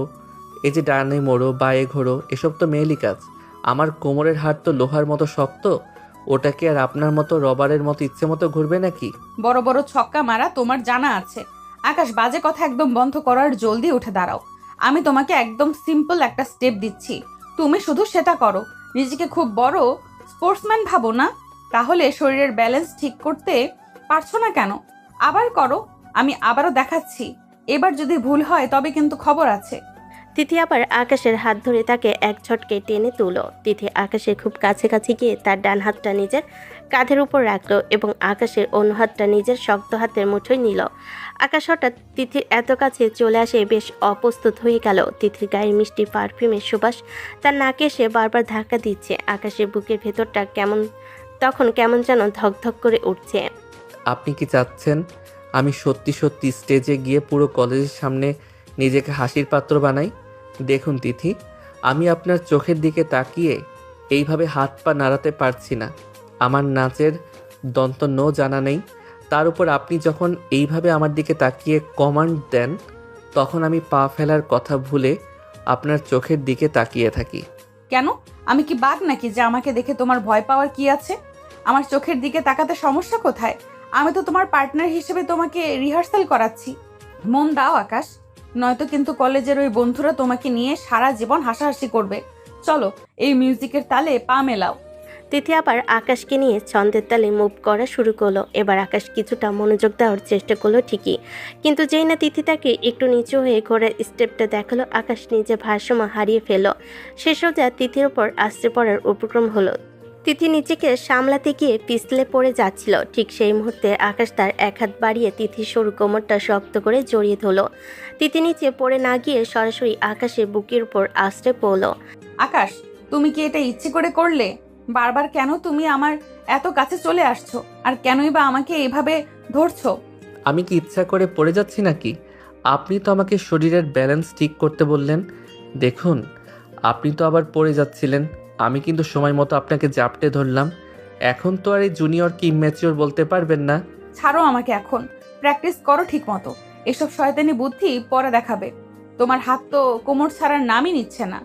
এই যে ডানে মোড়ো বায়ে ঘোরো, এসব তো মেয়েলি কাজ। আমার কোমরের হাড় তো লোহার মতো শক্ত, ওটাকে আর আপনার মতো রবারের মতো ইচ্ছে মতো ঘুরবে নাকি? বড় বড় ছক্কা মারা তোমার জানা আছে। আকাশ, বাজে কথা একদম বন্ধ করার, জলদি উঠে দাঁড়াও। আমি তোমাকে একদম সিম্পল একটা স্টেপ দিচ্ছি, তুমি শুধু সেটা করো। নিজেকে খুব বড় স্পোর্টসম্যান ভাবো না? তাহলে শরীরের ব্যালেন্স ঠিক করতে পারছো না কেন? আবার করো, আমি আবারও দেখাচ্ছি। এবার যদি ভুল হয় তবে কিন্তু খবর আছে। তিথি আবার আকাশের হাত ধরে তাকে এক ঝটকে টেনে তুলো। তিথি আকাশের খুব কাছাকাছি গিয়ে তার ডান হাতটা নিজের কাঁধের উপর রাখলো এবং আকাশের অন্য হাতটা নিজের শক্ত হাতের মুঠোয় নিল। আকাশ হঠাৎ তিথির এত কাছে চলে আসে বেশ অপ্রস্তুত হয়ে গেল। তিথির গায়ের মিষ্টি পারফিউমের সুবাস তার নাকে এসে বারবার ধাক্কা দিচ্ছে। আকাশের বুকের ভেতরটা তখন কেমন যেন ধকধক করে উঠছে। আপনি কি চাচ্ছেন আমি সত্যি সত্যি স্টেজে গিয়ে পুরো কলেজের সামনে নিজেকে হাসির পাত্র বানাই? দেখুন তিথি, আমি আপনার চোখের দিকে তাকিয়ে এইভাবে হাত পা নাড়াতে পারছি না। আমার নাচের দন্ত নো জানা নেই। তার উপর আপনি যখন এইভাবে আমার দিকে তাকিয়ে কমান্ড দেন, তখন আমি পা ফেলার কথা ভুলে আপনার চোখের দিকে তাকিয়ে থাকি। কেন, আমি কি বাঘ নাকি যে আমাকে দেখে তোমার ভয় পাওয়ার কি আছে? আমার চোখের দিকে তাকাতে সমস্যা কোথায়? আমি তো তোমার পার্টনার হিসেবে তোমাকে রিহার্সাল করাচ্ছি। মন দাও আকাশ, নয়তো কিন্তু কলেজের ওই বন্ধুরা তোমাকে নিয়ে সারা জীবন হাসাহাসি করবে। চলো, এই মিউজিকের তালে পা মেলাও। তিথি আবার আকাশকে নিয়ে ছন্দের তালে মুভ করা শুরু করলো। এবার আকাশ কিছুটা মনোযোগ দেওয়ার চেষ্টা করলো ঠিকই, কিন্তু যেই না তিথি তাকে একটু নিচু হয়ে ঘোরার স্টেপটা দেখালো, আকাশ নিজে ভারসাম্য হারিয়ে ফেলল। সে সোজা তিথির ওপর আশ্রে পড়ার উপক্রম হলো। তিথি নিজেকে সামলাতে গিয়ে পিছলে পড়ে যাচ্ছিল। ঠিক সেই মুহূর্তে আকাশ তার এক হাত বাড়িয়ে তিথির সরু কোমরটা শক্ত করে জড়িয়ে ধরল। তিথি নিচে পড়ে না গিয়ে সরাসরি আকাশের বুকের উপর আশ্রে পড়ল। আকাশ, তুমি কি এটা ইচ্ছে করে করলে? বারবার কেন তুমি আমার এত কাছে চলে আসছো? আর কেনই বা আমাকে এইভাবে ধরছো? আমি কি ইচ্ছা করে পড়ে যাচ্ছি নাকি? আপনি তো আমাকে শরীরের ব্যালেন্স ঠিক করতে বললেন। দেখুন, আপনি তো আবার পড়ে যাচ্ছিলেন। আমি কিন্তু সময় মতো আপনাকে জাপটে ধরলাম। এখন তো আর এই জুনিয়রকে ইম্যাচিওর বলতে পারবেন না। ছাড়ো আমাকে, এখন প্র্যাকটিস করো ঠিক মতো। এসব শয়তানি বুদ্ধি পরে দেখাবে। তোমার হাত তো কোমর ছাড়ার নামই নিচ্ছে না।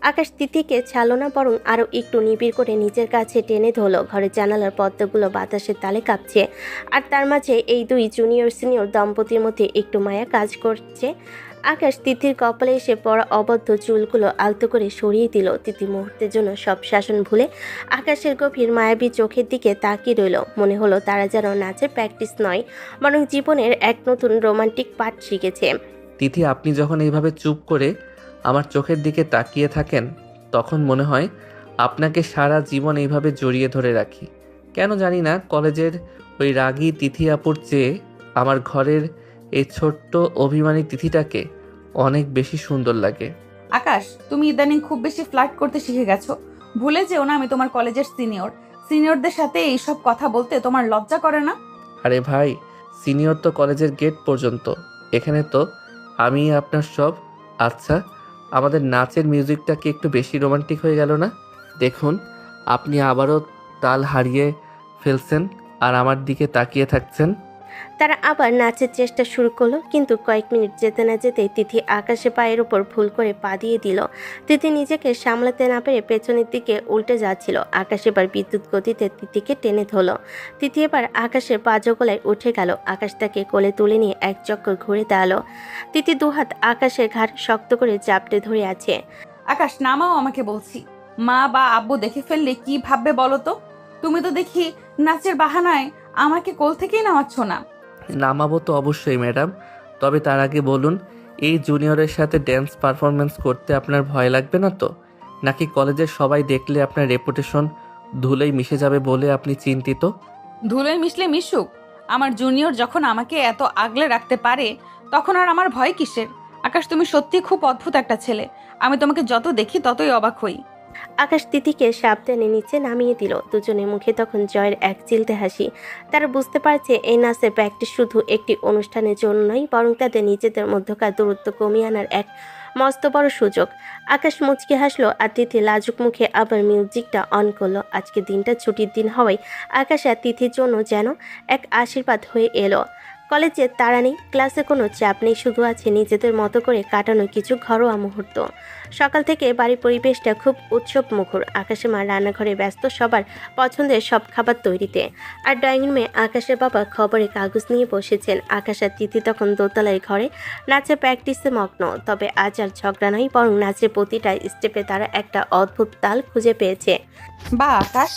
আকাশ তিথিকে ছাড়ল না, বরং আরও একটু নিবিড় করে নিজের কাছে টেনে ধরলো। ঘরের জানালার পর্দাগুলো বাতাসের তালে কাঁপছে, আর তার মাঝে এই দুই জুনিয়র সিনিয়র দম্পতির মধ্যে একটু মায়া কাজ করছে। আকাশ তিথির কপালে এসে পড়া অবদ্ধ চুলগুলো আলতো করে সরিয়ে দিল। তিথি মুহূর্তের জন্য সব শাসন ভুলে আকাশের গভীর মায়াবী চোখের দিকে তাকিয়ে রইল। মনে হলো তারা যেন নাচের প্র্যাকটিস নয়, বরং জীবনের এক নতুন রোমান্টিক পাঠ শিখেছে। তিথি, আপনি যখন এইভাবে চুপ করে আমার চোখের দিকে তাকিয়ে থাকেন, তখন মনে হয় আপনাকে সারা জীবন এইভাবে জড়িয়ে ধরে রাখি। কেন জানি না, কলেজের ওই রাগী তিথি আপুর চেয়ে আমার ঘরের এই ছোট্ট অভিমানী তিথিটাকে অনেক বেশি সুন্দর লাগে। আকাশ, তুমি ইদানিং খুব বেশি ফ্লার্ট করতে শিখে গেছো। ভুলে যেও না আমি তোমার কলেজের সিনিয়রদের সাথে এইসব কথা বলতে তোমার লজ্জা করে না? আরে ভাই, সিনিয়র তো কলেজের গেট পর্যন্ত, এখানে তো আমি আপনার সব। আচ্ছা, আমাদের নাচের মিউজিকটা কি একটু বেশি রোমান্টিক হয়ে গেল না? দেখুন, আপনি আবারও তাল হারিয়ে ফেলছেন আর আমার দিকে তাকিয়ে থাকছেন। তারা আবার নাচের চেষ্টা শুরু করলো, কিন্তু কয়েক মিনিট যেতে না যেতেই তিথি আকাশে পায়ের ওপর ভুল করে পা দিয়ে দিল। তিথি নিজেকে সামলাতে না পেরে পেছনের দিকে উল্টে যাচ্ছিল। আকাশ এবার বিদ্যুৎ গতিতে তিথিকে টেনে ধরল। তিথি এবার আকাশের পাজগলায় উঠে গেল। আকাশ তাকে কোলে তুলে নিয়ে এক চক্কর ঘুরে দাঁড়ালো। তিথি দুহাত আকাশের ঘাড় শক্ত করে জাপটে ধরে আছে। আকাশ নামাও আমাকে বলছি। মা বা আব্বু দেখে ফেললে কি ভাববে বলো তো? তুমি তো দেখি নাচের বাহানায় আমাকে কোল থেকেই নামাচ্ছ না। নামাবো তো অবশ্যই ম্যাডাম, তবে তার আগে বলুন, এই জুনিয়রের সাথে ড্যান্স পারফরমেন্স করতে আপনার ভয় লাগবে না তো? নাকি কলেজের সবাই দেখলে আপনার রেপুটেশন ধুলোয় মিশে যাবে বলে আপনি চিন্তিত? ধুলোয় মিশলে মিশুক, আমার জুনিয়র যখন আমাকে এত আগলে রাখতে পারে তখন আর আমার ভয় কিসের? আকাশ, তুমি সত্যি খুব অদ্ভুত একটা ছেলে। আমি তোমাকে যত দেখি ততই অবাক হই। আকাশ তিথিকে সাবধানে নিচে নামিয়ে দিল। দুজনের মুখে তখন জয়ের এক চিলতে হাসি। তারা বুঝতে পারছে এই নাচের প্র্যাকটিস শুধু একটি অনুষ্ঠানের জন্য নয়, বরং তাদের নিজেদের মধ্যকার দূরত্ব কমিয়ে আনার এক মস্ত বড় সুযোগ। আকাশ মুচকে হাসলো আর তিথি লাজুক মুখে আবার মিউজিকটা অন করলো। আজকে দিনটা ছুটির দিন হওয়ায় আকাশ আর তিথির জন্য যেন এক আশীর্বাদ হয়ে এলো। কলেজে তাড়া নেই, ক্লাসে কোনো চাপ নেই, শুধু আছে নিজেদের মতো করে কাটানো কিছু ঘরোয়া মুহূর্ত। সকাল থেকে বাড়ির পরিবেশটা খুব উৎসব মুখর। আকাশের মা রান্নাঘরে ব্যস্ত সবার পছন্দের সব খাবার তৈরিতে, আর ড্রয়িং রুমে আকাশের বাবা খবরের কাগজ নিয়ে বসেছেন। আকাশ আর তিথি তখন দোতলার ঘরে নাচের প্র্যাকটিসে মগ্ন। তবে আজ আর ঝগড়া নয়, বরং নাচের প্রতিটা স্টেপে তারা একটা অদ্ভুত তাল খুঁজে পেয়েছে। বা আকাশ,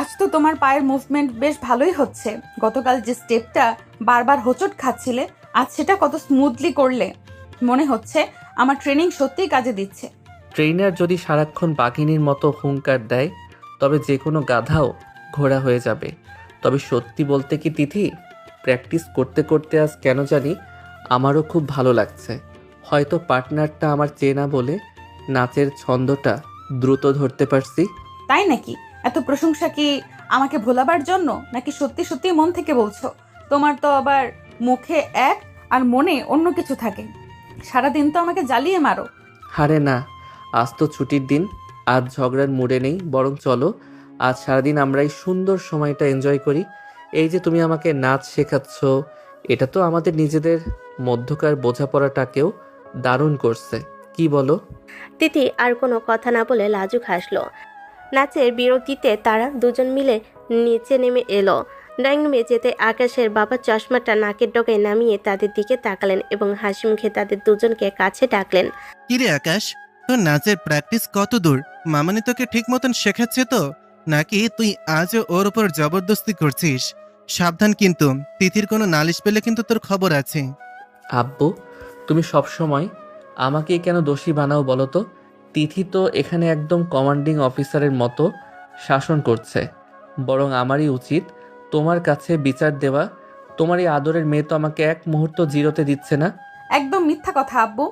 আজ তো তোমার পায়ের মুভমেন্ট বেশ ভালোই হচ্ছে। গতকাল যে স্টেপটা বারবার হোঁচট খাচ্ছিলে, আজ সেটা কত স্মুথলি করলে। মনে হচ্ছে আমার ট্রেনিং সত্যিই কাজে দিচ্ছে। ট্রেনার যদি সারাক্ষণ বাঘিনীর মতো হুঙ্কার দেয় তবে যে কোনো গাধাও ঘোড়া হয়ে যাবে। তবে সত্যি বলতে কি তিথি, প্র্যাকটিস করতে করতে আজ কেন জানি আমারও খুব ভালো লাগছে। হয়তো পার্টনারটা আমার চেনা বলে নাচের ছন্দটা দ্রুত ধরতে পারছি। তাই নাকি? এত প্রশংসা কি আমাকে ভোলাবার জন্য, নাকি সত্যি সত্যি মন থেকে বলছো? তোমার তো আবার মুখে এক আর মনে অন্য কিছু থাকে। সারাদিন তো আমাকে জ্বালিয়ে মারো। আরে না, আজ তো ছুটির দিন, আজ ঝগড়ার মুডে নেই। বরং চলো আজ সারাদিন আমরা এই সুন্দর সময়টা এনজয় করি। এই যে তুমি আমাকে নাচ শেখাচ্ছ, এটা তো আমাদের নিজেদের মধ্যকার বোঝাপড়াটাকেও দারুণ করছে, কি বলো? তিথি আর কোনো কথা না বলে লাজুক হাসলো। নাচের বিরতিতে তারা দুজন মিলে নিচে নেমে এলো। ড্রয়িং রুমে যেতে আকাশের বাবা চশমাটা নাকের ডগায় নামিয়ে তাদের দিকে তাকালেন এবং হাসি মুখে তাদের দুজনকে কাছে ডাকলেন। কিরে আকাশ, তোর নাচের প্র্যাকটিস কত দূর? মামানি তোকে ঠিক মতন শেখাচ্ছে তো, নাকি তুই আজও ওর উপর জবরদস্তি করছিস? সাবধান কিন্তু, তিথির কোনো নালিশ পেলে কিন্তু তোর খবর আছে। আব্বু, তুমি সবসময় আমাকেই কেন দোষী বানাও বলো তো? তিথি তো এখানে একদম কমান্ডিং অফিসারের মতো শাসন করছে। বরং আমারই উচিত তোমার কাছে বিচার দেওয়া। তোমার এই আদরের মেয়ে তো আমাকে এক মুহূর্ত জিরোতে দিচ্ছে না। একদম মিথ্যা কথা আব্বু।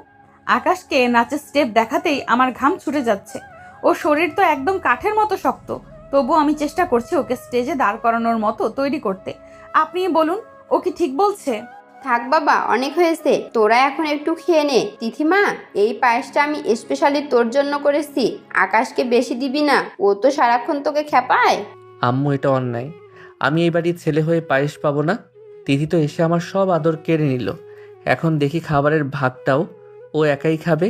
আকাশকে নাচের স্টেপ দেখাতেই আমার ঘাম ছুটে যাচ্ছে। ও শরীর তো একদম কাঠের মতো শক্ত, তবু আমি চেষ্টা করছি ওকে স্টেজে দাঁড় করানোর মতো তৈরি করতে। আপনি বলুন, ও কি ঠিক বলছে? থাক বাবা, অনেক হয়েছে। তোরা এখন একটু খেয়ে নে। তিথিমা, এই পায়েসটা আমি স্পেশালি তোর জন্য করেছি। আকাশকে বেশি দিবি না, ও তো সারাক্ষণ তোকে খেপায়। আম্মু, এটা অন্যায়। আমি এই বাড়ির ছেলে হয়ে পায়েস পাবো না? তিথি তো এসে আমার সব আদর কেড়ে নিল। এখন দেখি খাবারের ভাগটাও ও একাই খাবে।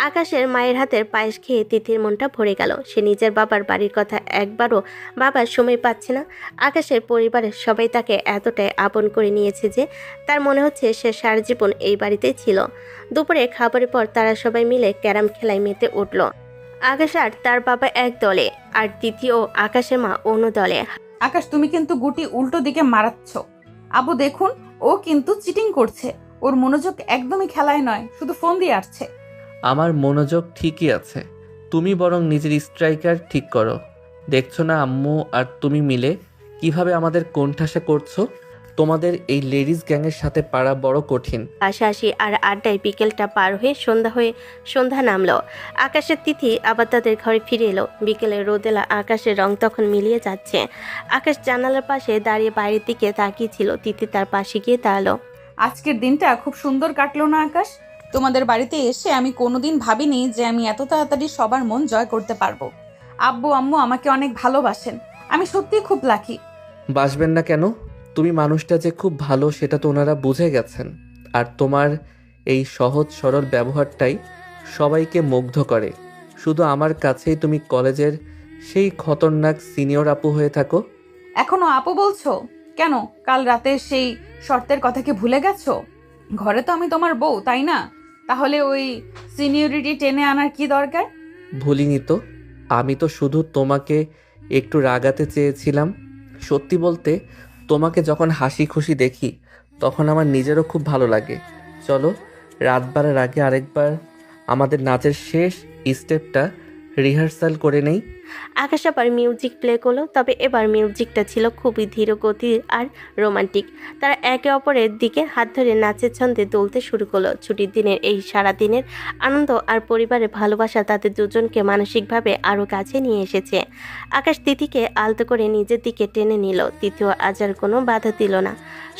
আকাশের মায়ের হাতের পায়েস খেয়ে তিথির মনটা ভরে গেল। সে নিজের বাবার বাড়ির কথা একবারও বাবার সময় পাচ্ছে না। আকাশের পরিবারের সবাই তাকে এতটাই আপন করে নিয়েছে যে তার মনে হচ্ছে সে সারা জীবন এই বাড়িতেই ছিল। দুপুরে খাবারের পর তারা সবাই মিলে ক্যারাম খেলায় মেতে উঠল। আকাশ আর তার বাবা এক দলে, আর তিথি ও আকাশের মা অন্য দলে। আকাশ, তুমি কিন্তু গুটি উল্টো দিকে মারাচ্ছ। আব্বু দেখুন, ও কিন্তু চিটিং করছে। ওর মনোযোগ একদমই খেলায় নয়, শুধু ফোন দিয়ে আসছে। আমার মনোযোগ ঠিকই আছে, তুমি বরং নিজের স্ট্রাইকার ঠিক করো। দেখছো না আম্মু আর তুমি মিলে কিভাবে আমাদের কোণঠাসা করছো? তোমাদের এই লেডিস গ্যাংয়ের সাথে পারা বড় কঠিন। হাসাহাসি আর আড্ডায় বিকেলটা পার হয়ে সন্ধ্যা নামলো। আকাশের তিথি আবার তাদের ঘরে ফিরে এলো। বিকেলের রোদেলা আকাশের রং তখন মিলিয়ে যাচ্ছে। আকাশ জানালার পাশে দাঁড়িয়ে বাইরের দিকে তাকিয়েছিল। তিথি তার পাশে গিয়ে দাঁড়ালো। আজকের দিনটা খুব সুন্দর কাটলো না আকাশ? তোমাদের বাড়িতে এসে আমি কোনোদিন ভাবিনি যে আমি এত তাড়াতাড়ি সবার মন জয় করতে পারবো। আব্বু আম্মু আমাকে অনেক ভালোবাসেন, আমি সত্যিই খুব লাকি। বাসবেন না কেন? তুমি মানুষটা যে খুব ভালো সেটা তো ওনারা বুঝে গেছেন। আর তোমার এই সহজ সরল ব্যবহারটাই সবাইকে মুগ্ধ করে। শুধু আমার কাছেই তুমি কলেজের সেই খতরনাক সিনিয়র আপু হয়ে থাকো। এখনো আপু বলছো কেন? কাল রাতের সেই শর্তের কথা কি ভুলে গেছো? ঘরে তো আমি তোমার বউ, তাই না? তাহলে ওই সিনিয়রিটি টেনে আনার কি দরকার? ভুলিনি তো। আমি তো শুধু তোমাকে একটু রাগাতে চেয়েছিলাম। সত্যি বলতে, তোমাকে যখন হাসি খুশি দেখি তখন আমার নিজেরও খুব ভালো লাগে। চলো, রাত বাড়ার আগে আরেকবার আমাদের নাচের শেষ স্টেপটা রিহার্সাল করে নেই। আকাশ আবার মিউজিক প্লে করলো, তবে এবার মিউজিকটা ছিল খুবই ধীর গতির আর রোমান্টিক। তারা একে অপরের দিকে হাত ধরে নাচের ছন্দে দুলতে শুরু করলো। ছুটির দিনের এই সারা দিনের আনন্দ আর পরিবারের ভালোবাসা তাদের দুজনকে মানসিকভাবে আরও কাছে নিয়ে এসেছে। আকাশ তিথিকে আলতো করে নিজের দিকে টেনে নিল। তিথিও আজ আর কোনো বাধা দিল না।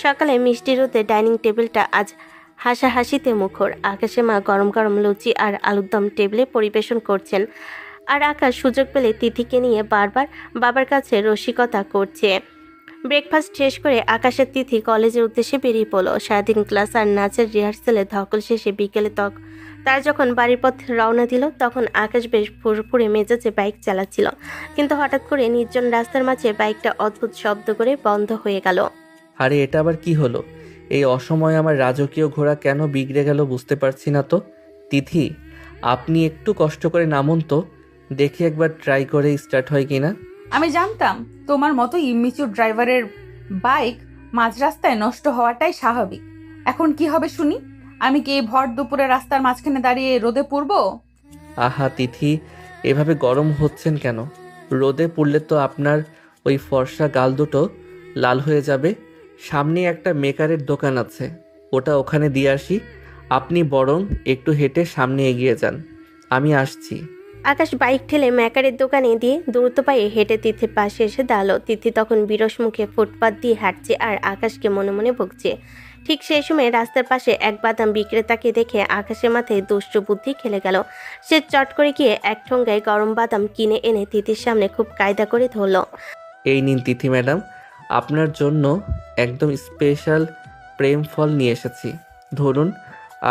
সকালে মিষ্টি রোদে ডাইনিং টেবিলটা আজ হাসাহাসিতে মুখর। আকাশে মা গরম গরম লুচি আর আলুর দম টেবিলে পরিবেশন করছেন, আর আকাশ সুযোগ পেলে তিথিকে নিয়ে বারবার বাবার কাছে রসিকতা করছে। ব্রেকফাস্ট শেষ করে আকাশের তিথি কলেজের উদ্দেশ্যে বেরিয়ে পড়লো। সারাদিন ক্লাস আর নাচের রিহার্সালে ধকল শেষে বিকেলে তার যখন বাড়ির পথ রওনা দিল তখন আকাশ বেশ ফুরফুরে মেজাজে বাইক চালাচ্ছিল। কিন্তু হঠাৎ করে নির্জন রাস্তার মাঝে বাইকটা অদ্ভুত শব্দ করে বন্ধ হয়ে গেল। আরে এটা আবার কি হলো? এই অসময়ে আমার রাজকীয় ঘোড়া কেন বিগড়ে গেল বুঝতে পারছি না তো। তিথি, আপনি একটু কষ্ট করে নামুন তো, দেখি একবার ট্রাই করে স্টার্ট হয় কিনা। আমি জানতাম তোমার মতো ইমিচুর ড্রাইভারের বাইক মাঝ রাস্তায় নষ্ট হওয়াটাই স্বাভাবিক। এখন কি হবে শুনি? আমি কি এই ভর দুপুরে রাস্তার মাঝখানে দাঁড়িয়ে রোদে পুড়বো? আহা তিথি, এভাবে গরম হচ্ছেন কেন? রোদে পুড়লে তো আপনার ওই ফর্সা গাল দুটো লাল হয়ে যাবে। সামনে একটা মেকারের দোকান আছে, ওখানে দিয়ে আসি। আপনি বরং একটু হেঁটে সামনে এগিয়ে যান, আমি আসছি। আকাশ বাইক ঠেলে ম্যাকারের দোকানে দিয়ে দ্রুত পায়ে হেঁটে তিথির পাশে এসে দাঁড়ালো। তিথি তখন বিরস মুখে ফুটপাত দিয়ে হাঁটছে আর আকাশকে মনে মনে বকছে। ঠিক সেই সময় রাস্তার পাশে এক বাদাম বিক্রেতাকে দেখে আকাশের মাথায় দুষ্ট বুদ্ধি খেলে গেল। সে চট করে গিয়ে এক ঠোঙ্গায় গরম বাদাম কিনে এনে তিথির সামনে খুব কায়দা করে ধরল। এই নিন তিথি ম্যাডাম, আপনার জন্য একদম স্পেশাল প্রেম ফল নিয়ে এসেছি। ধরুন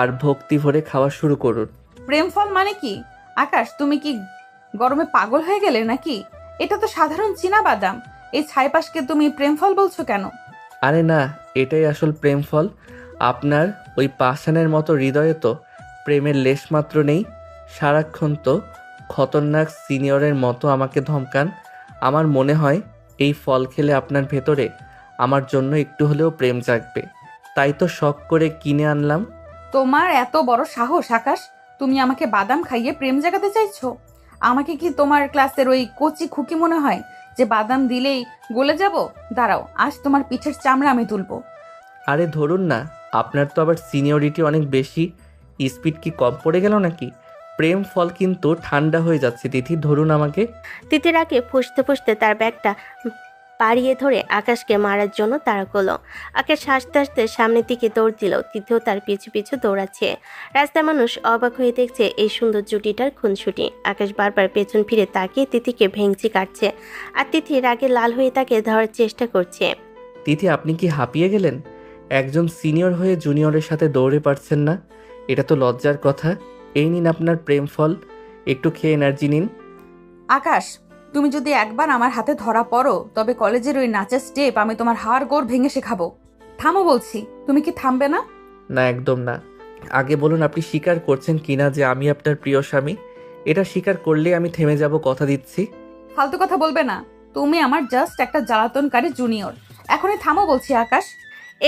আর ভক্তি ভরে খাওয়া শুরু করুন। প্রেম ফল মানে কি? আকাশ, তুমি কি গরমে পাগল হয়ে গেলে নাকি? এটা তো সাধারণ চীনা বাদাম। এই ছাইপাশকে তুমি প্রেম ফল বলছো কেন? আরে না, এটাই আসল প্রেম ফল। আপনার ওই পাষাণের মতো হৃদয়ে তো প্রেমের লেশমাত্র নেই। সারাক্ষণ তো খতরনাক সিনিয়রের মতো আমাকে ধমকান। আমার মনে হয় এই ফল খেলে আপনার ভেতরে আমার জন্য একটু হলেও প্রেম জাগবে, তাই তো শখ করে কিনে আনলাম। তোমার এত বড় সাহস আকাশ! তুমি আমাকে বাদাম খাইয়ে প্রেম জাগাতে চাইছো? আমাকে কি তোমার ক্লাসের ওই কচি খুকি মনে হয় যে বাদাম দিলেই গলে যাব? দাঁড়াও, আজ তোমার পিঠের চামড়া আমি তুলবো। আরে ধরুন না, আপনার তো আবার সিনিয়রিটি অনেক বেশি। স্পিড কি কম পড়ে গেল নাকি? প্রেম ফল কিন্তু ঠান্ডা হয়ে যাচ্ছে তিথি, ধরুন আমাকে। তিথির আগে ফুসতে ফুসতে তার ব্যাগটা পাড়িয়ে ধরে আকাশকে মারার জন্য তাড়া করলো। আকাশ হাসতে হাসতে সামনের দিকে দৌড় দিল। তিথিও তার পিছু পিছু দৌড়াচ্ছে। রাস্তার মানুষ অবাক হয়ে দেখছে এই সুন্দর জুটিটার খুনসুটি। আকাশ বারবার পেছন ফিরে তাকিয়ে তিথিকে ভেঙচি কাটছে, আর তিথি রাগে লাল হয়ে তাকে ধরার চেষ্টা করছে। তিথি, আপনি কি হাঁপিয়ে গেলেন? একজন সিনিয়র হয়ে জুনিয়রের সাথে দৌড়ে পারছেন না, এটা তো লজ্জার কথা। এই নিন আপনার প্রেম ফল, একটু খেয়ে এনার্জি নিন। আকাশ, তুমি যদি একবার আমার হাতে ধরা পড়ো তবে কলেজের ওই নাচের স্টেপ আমি তোমার হাড় গোড় ভেঙে শেখাবো। থামো বলছি, তুমি কি থামবে না? না, একদম না। আগে বলুন আপনি স্বীকার করছেন কিনা যে আমি আপনার প্রিয় স্বামী। এটা স্বীকার করলে আমি থেমে যাব, কথা দিচ্ছি। ফালতু কথা বলবে না। তুমি আমার জাস্ট একটা জ্বালাতনকারী জুনিয়র। এখনই থামো বলছি আকাশ।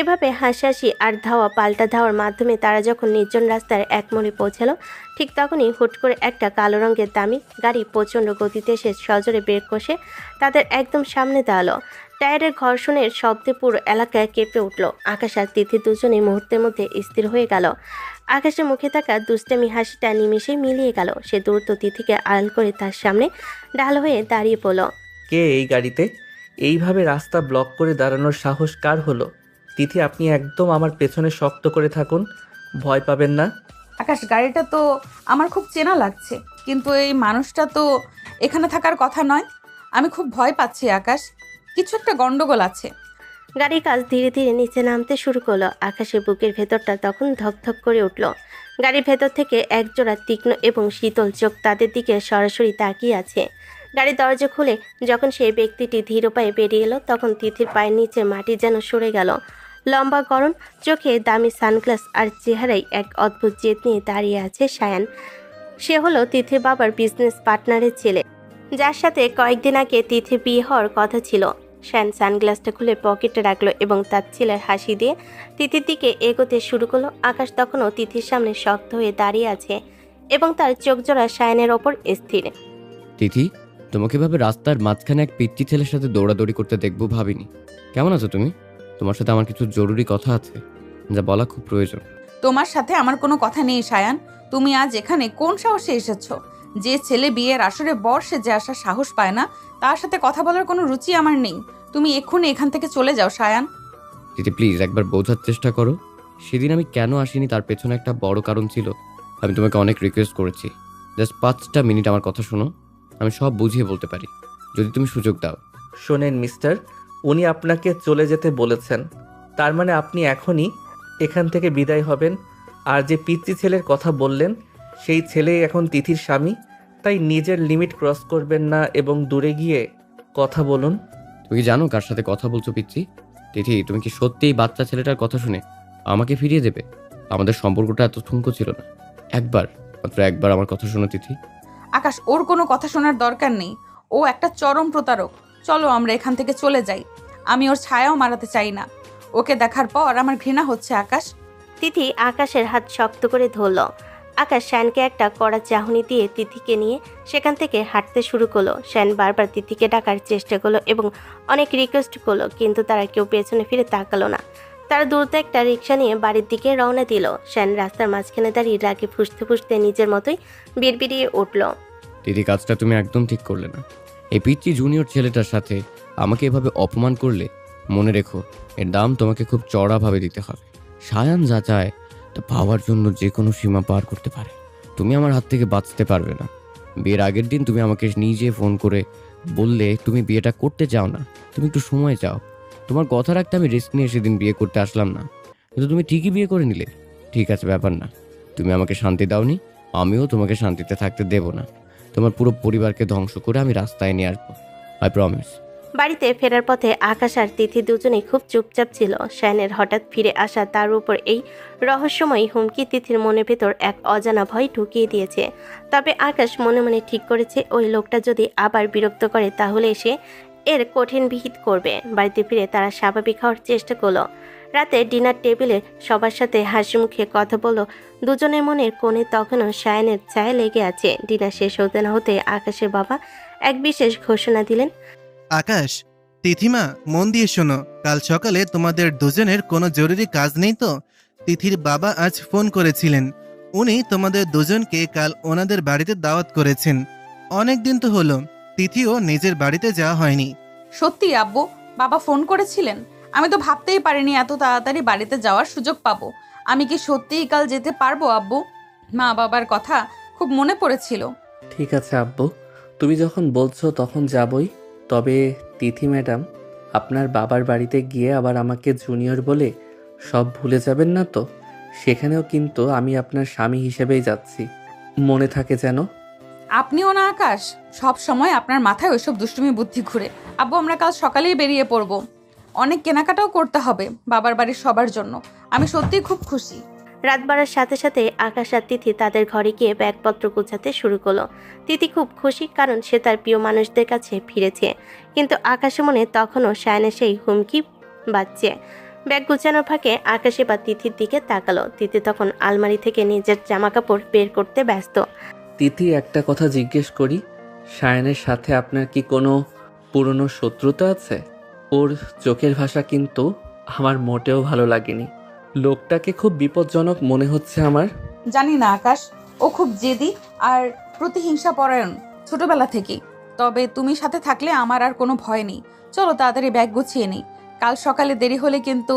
এভাবে হাসাহাসি আর ধাওয়া পাল্টা ধাওয়ার মাধ্যমে তারা যখন নির্জন রাস্তার এক মোড়ে পৌঁছালো, ঠিক তখনই হুট করে একটা কালো রঙের দামি গাড়ি প্রচণ্ড গতিতে এসে সজোরে ব্রেক কষে তাদের একদম সামনে দাঁড়ালো। টায়ারের ঘর্ষণের শব্দে পুরো এলাকায় কেঁপে উঠল। আকাশ আর তিথি দুজনেই মুহূর্তের মধ্যে স্থির হয়ে গেল। আকাশের মুখে থাকা দুষ্টামি হাসিটা নিমেষে মিলিয়ে গেল। সে দ্রুত তিথিকে আড়াল করে তার সামনে ঢাল হয়ে দাঁড়িয়ে পড়ল। কে এই গাড়িতে? এইভাবে রাস্তা ব্লক করে দাঁড়ানোর সাহস কার হলো? তিথি, আপনি একদম আমার পেছনে শক্ত করে থাকুন, ভয় পাবেন না। আকাশ, গাড়িটা তো আমার খুব চেনা লাগছে, কিন্তু এই মানুষটা তো এখানে থাকার কথা নয়। আমি খুব ভয় পাচ্ছি আকাশ, কিছু একটা গন্ডগোল আছে। গাড়ির কাজ ধীরে ধীরে নিচে নামতে শুরু করলো। আকাশের বুকের ভেতরটা তখন ধকধক করে উঠল। গাড়ির ভেতর থেকে একজোড়া তীক্ষ্ণ এবং শীতল চোখ তাদের দিকে সরাসরি তাকিয়ে আছে। গাড়ির দরজা খুলে যখন সেই ব্যক্তিটি ধীর পায়ে বেরিয়ে এলো, তখন তিথির পায়ের নিচে মাটি যেন সরে গেল। লম্বা গরম চোখে দামি সানগ্লাস আর চেহারায় এক অদ্ভুত জেদ নিয়ে দাঁড়িয়ে আছে সায়ান। সে হলো তিথির বাবার বিজনেস পার্টনারের ছেলে, যার সাথে কয়েকদিন আগে তিথির বিয়ে হওয়ার কথা ছিল। শ্যান সানগ্লাসটা খুলে পকেটে রাখলো এবং তার ছেলের হাসি দিয়ে তিথির দিকে এগোতে শুরু করলো। আকাশ তখনও তিথির সামনে শক্ত হয়ে দাঁড়িয়ে আছে এবং তার চোখ জোড়া শায়ানের ওপর স্থির। তিথি, তোমাকে ভাবে রাস্তার মাঝখানে এক পিচ্চি ছেলের সাথে দৌড়াদৌড়ি করতে দেখবো ভাবিনি। কেমন আছো তুমি? তোমার সাথে আমার কিছু জরুরি কথা আছে, যা বলা খুব প্রয়োজন। তোমার সাথে আমার কোনো কথা নেই সায়ান। তুমি আজ এখানে কোন সাহসে এসেছো? যে ছেলে বিয়ের আসরে বর সেজে আসার সাহস পায় না, তার সাথে কথা বলার কোনো রুচি আমার নেই। তুমি এক্ষুনি এখান থেকে চলে যাও সায়ান। তিথি প্লিজ একবার বোঝার চেষ্টা করো। সেদিন আমি কেন আসিনি তার পেছনে একটা বড় কারণ ছিল। আমি তোমাকে অনেক রিকোয়েস্ট করেছি, জাস্ট 5টা মিনিট আমার কথা শোনো, আমি সব বুঝিয়ে বলতে পারি যদি তুমি সুযোগ দাও। শোনেন মিস্টার, উনি আপনাকে চলে যেতে বলেছেন, তার মানে আপনি এখনই এখান থেকে বিদায় হবেন। আর যে পিচ্চি ছেলের কথা বললেন, সেই ছেলে এখন তিথির স্বামী, তাই নিজের লিমিট ক্রস করবেন না এবং দূরে গিয়ে কথা বলুন। তুমি কি জানো কার সাথে কথা বলছো পিচ্চি? তিথি, তুমি কি সত্যি এই বাচ্চা ছেলেটার কথা শুনে আমাকে ফিরিয়ে দেবে? আমাদের সম্পর্কটা এত ঠুনকো ছিল না। মাত্র একবার আমার কথা শোনো তিথি। আকাশ, ওর কোনো কথা শোনার দরকার নেই। ও একটা চরম প্রতারক। চলো আমরা এখান থেকে চলে যাই। আমি ওর ছায়াও মারাতে চাই না। ওকে দেখার পর আমার ঘৃণা হচ্ছে আকাশ। তিথি আকাশের হাত শক্ত করে ধরল। আকাশ শ্যানকে একটা কড়া চাহনি দিয়ে তিথিকে নিয়ে সেখান থেকে হাঁটতে শুরু করলো। শ্যান বারবার তিথিকে ডাকার চেষ্টা করলো এবং অনেক রিকোয়েস্ট করলো, কিন্তু তারা কেউ পেছনে ফিরে তাকালো না। তারা দ্রুত একটা রিক্সা নিয়ে বাড়ির দিকে রওনা দিল। শ্যান রাস্তার মাঝখানে দাঁড়িয়ে রাগে ফুঁসতে ফুঁসতে নিজের মতোই বিড়বিড়িয়ে উঠল। তিথি, কাজটা তুমি একদম ঠিক করলে না। এই পিচ্চি জুনিয়র ছেলেটার সাথে আমাকে এভাবে অপমান করলে, মনে রেখো এর দাম তোমাকে খুব চড়াভাবে দিতে হবে। সায়ান যা চায় তা পাওয়ার জন্য যে কোনো সীমা পার করতে পারে। তুমি আমার হাত থেকে বাঁচতে পারবে না। বিয়ের আগের দিন তুমি আমাকে নিজে ফোন করে বললে তুমি বিয়েটা করতে চাও না, তুমি একটু সময় চাও। তোমার কথা রাখতে আমি রিস্ক নিয়ে সেদিন বিয়ে করতে আসলাম না, কিন্তু তুমি ঠিকই বিয়ে করে নিলে। ঠিক আছে, ব্যাপার না। তুমি আমাকে শান্তি দাওনি, আমিও তোমাকে শান্তিতে থাকতে দেব না। তোমার পুরো পরিবারকে ধ্বংস করে আমি রাস্তায় নিয়ে আসবো, আই প্রমিস। বাড়িতে ফেরার পথে আকাশ আর তিথি দুজনেই খুব চুপচাপ ছিল। শ্যানের হঠাৎ ফিরে আসা, তার উপর এই রহস্যময়ী হুমকি তিথির মনের ভেতর এক অজানা ভয় ঢুকিয়ে দিয়েছে। তবে আকাশ মনে মনে ঠিক করেছে, ওই লোকটা যদি আবার বিরক্ত করে তাহলে সে এর কঠিন বিহিত করবে। বাড়িতে ফিরে তারা স্বাভাবিক হওয়ার চেষ্টা করলো। রাতে ডিনার টেবিলে সবার সাথে হাসি মুখে কথা বলল। দুজনের মনের কোণে তখনও সায়ানের ছায়া লেগে আছে। ডিনার শেষ হতে না হতে আকাশের বাবা এক বিশেষ ঘোষণা দিলেন। আকাশ, তিথিমা, মন দিয়ে শোনো, কাল সকালে তোমাদের দুজনের কোনো জরুরি কাজ নেই তো? তিথির বাবা আজ ফোন করেছিলেন। উনি তোমাদের দুজনকে কাল ওনাদের বাড়িতে দাওয়াত করেছেন। অনেক দিন তো হলো, তিথিও নিজের বাড়িতে যাওয়া হয়নি। সত্যি আব্বু, বাবা ফোন করেছিলেন? আমি তো ভাবতেই পারিনি এত তাড়াতাড়ি বাড়িতে যাওয়ার সুযোগ পাবো। আমি কি সত্যিই কাল যেতে পারবো আব্বু? মা বাবার কথা খুব মনে পড়েছিল। ঠিক আছে আব্বু, তুমি যখন বলছো তখন যাবই। তবে তিথি ম্যাডাম, আপনার বাবার বাড়িতে গিয়ে আবার আমাকে জুনিয়র বলে সব ভুলে যাবেন না তো? সেখানেও কিন্তু আমি আপনার স্বামী হিসেবেই যাচ্ছি, মনে থাকে যেন। আপনিও না আকাশ, সব সময় আপনার মাথায় ওইসব দুষ্টুমি বুদ্ধি ঘুরে। আব্বু, আমরা কাল সকালেই বেরিয়ে পড়বো। অনেক কেনাকাটাও করতে হবে বাবার বাড়ির সবার জন্য। আমি সত্যিই খুব খুশি। রাত বাড়ার সাথে সাথে আকাশ আর তিথি তাদের ঘরে গিয়ে ব্যাগপত্র গুছাতে শুরু করলো। তিথি খুব খুশি, কারণ সে তার প্রিয় মানুষদের কাছে ফিরেছে। কিন্তু আকাশের মনে তখনও শায়নের সেই হুমকি বাজছে। ব্যাগ গুছানোর ফাঁকে আকাশ এবার তিথির দিকে তাকালো। তিথি তখন আলমারি থেকে নিজের জামাকাপড় বের করতে ব্যস্ত। তিথি, একটা কথা জিজ্ঞেস করি, শায়নের সাথে আপনার কি কোনো পুরনো শত্রুতা আছে? ওর চোখের ভাষা কিন্তু আমার মোটেও ভালো লাগেনি। লোকটাকে খুব বিপজ্জনক মনে হচ্ছে আমার। জানি না আকাশ, ও খুব জেদি আর প্রতিহিংসা পরায়ণ ছোটবেলা থেকেই। তবে তুমি সাথে থাকলে আমার আর কোনো ভয় নেই। চলো তাড়াতাড়ি ব্যাগ গুছিয়ে নিই। কাল সকালে দেরি হলে কিন্তু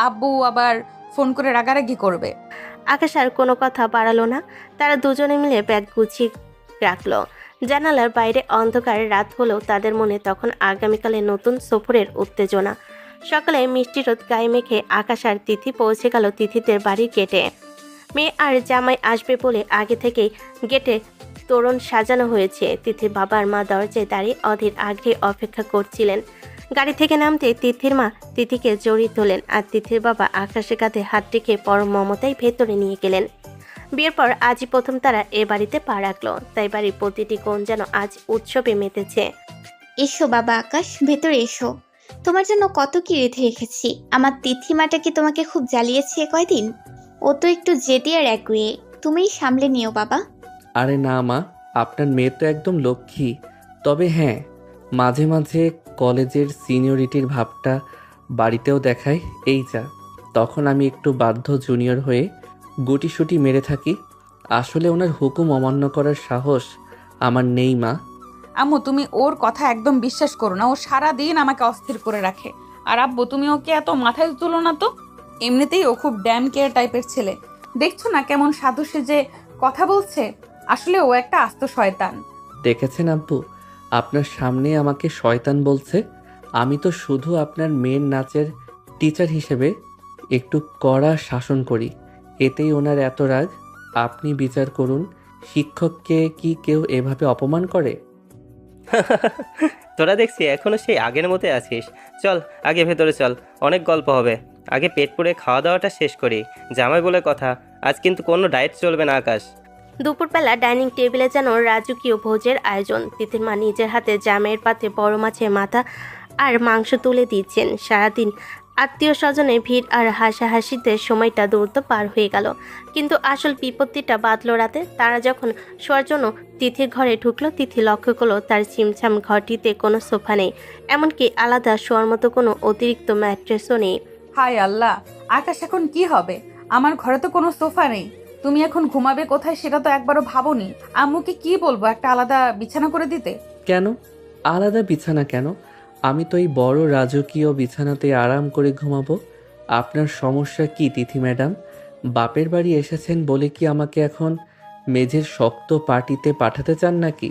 আব্বু আবার ফোন করে রাগারাগি করবে। আকাশ আর কোনো কথা বাড়ালো না। তারা দুজনে মিলে ব্যাগ গুছিয়ে রাখলো। জানালার বাইরে অন্ধকার রাত হলেও তাদের মনে তখন আগামীকালে নতুন সফরের উত্তেজনা। সকালে মিষ্টি রোদ গায়ে মেখে আকাশ আর তিথি পৌঁছে গেল তিথিদের বাড়ির গেটে। মেয়ে আর জামাই আসবে বলে আগে থেকেই গেটে তোরণ সাজানো হয়েছে। তিথির বাবা আর মা দরজায় দাঁড়িয়ে অধীর আগ্রহে অপেক্ষা করছিলেন। গাড়ি থেকে নামতে তিথির মা তিথিকে জড়িয়ে তোলেন আর তিথির বাবা আকাশের কাঁধে হাত রেখে পরম মমতায় ভেতরে নিয়ে গেলেন। বিয়ের পর আজই প্রথম তারা এ বাড়িতে পা রাখলো, তাই বাড়ির প্রতিটি কোণ যেন আজ উৎসবে মেতেছে। এসো বাবা আকাশ, ভেতরে এসো। তোমার জন্য কত কি রেঁধে রেখেছি। আমার তিথিমাটা কি তোমাকে খুব জ্বালিয়েছে কয়দিন? ও তো একটু জেদি আর একগুঁয়ে, তুমিই সামলে নিও বাবা। আরে না মা, আপনার মেয়ে তো একদম লক্ষ্মী। তবে হ্যাঁ, মাঝে মাঝে কলেজের সিনিয়রিটির ভাবটা বাড়িতেও দেখায়, এই যা। তখন আমি একটু বাধ্য জুনিয়র হয়ে গুটিসুটি মেরে থাকি। আসলে ওনার হুকুম অমান্য করার সাহস আমার নেই মা। আম্মু, তুমি ওর কথা একদম বিশ্বাস করো না। ও সারা দিন আমাকে অস্থির করে রাখে। আর আব্বু, তুমি ওকে এত মাথায় তুলো না তো। এমনিতেই ও খুব ড্যাম কেয়ার টাইপের ছেলে। দেখছো না কেমন সাধু সেজে কথা বলছে? আসলে ও একটা আস্ত শয়তান। দেখেছেন আব্বু, আপনার সামনে আমাকে শয়তান বলছে। আমি তো শুধু আপনার মেয়ের নাচের টিচার হিসেবে একটু কড়া শাসন করি, এতেই ওনার এত রাগ। আপনি বিচার করুন, শিক্ষককে কি কেউ এভাবে অপমান করে? তোরা দেখছি এখনো সেই আগের মতোই আছিস। চল আগে ভেতরে চল, অনেক গল্প হবে। আগে পেট পুড়ে খাওয়া দাওয়াটা শেষ করি। জামাই বলে কথা, আজ কিন্তু কোনো ডায়েট চলবে না আকাশ। দুপুরবেলা ডাইনিং টেবিলে যেন রাজকীয় ভোজের আয়োজন। তিথির মা নিজের হাতে জামাইয়ের পাতে বড় মাছের মাথা আর মাংস তুলে দিচ্ছেন। সারাদিন আত্মীয় স্বজনের ভিড় আর হাসাহাসিতে সময়টা দ্রুত পার হয়ে গেল। কিন্তু আসল বিপত্তিটা বাঁধল রাতে। তারা যখন শোয়ার জন্য তিথির ঘরে ঢুকলো, তিথি লক্ষ্য করলো তার ছিমছাম ঘরটিতে কোনো সোফা নেই, এমনকি আলাদা শোয়ার মতো কোনো অতিরিক্ত ম্যাট্রেসও নেই। হায় আল্লাহ, আকাশ এখন কি হবে? আমার ঘরে তো কোনো সোফা নেই। তুমি এখন ঘুমাবে কোথায় সেটা তো একবারও ভাবোনি। আম্মুকে কি বলবো একটা আলাদা বিছানা করে দিতে? কেন আলাদা বিছানা কেন? আমি তো এই বড় রাজকীয় বিছানাতে আরাম করে ঘুমাবো। আপনার সমস্যা কি তিথি ম্যাডাম? বাপের বাড়ি এসেছেন বলে কি আমাকে এখন মেঝের শক্ত পাটিতে পাঠাতে চান নাকি?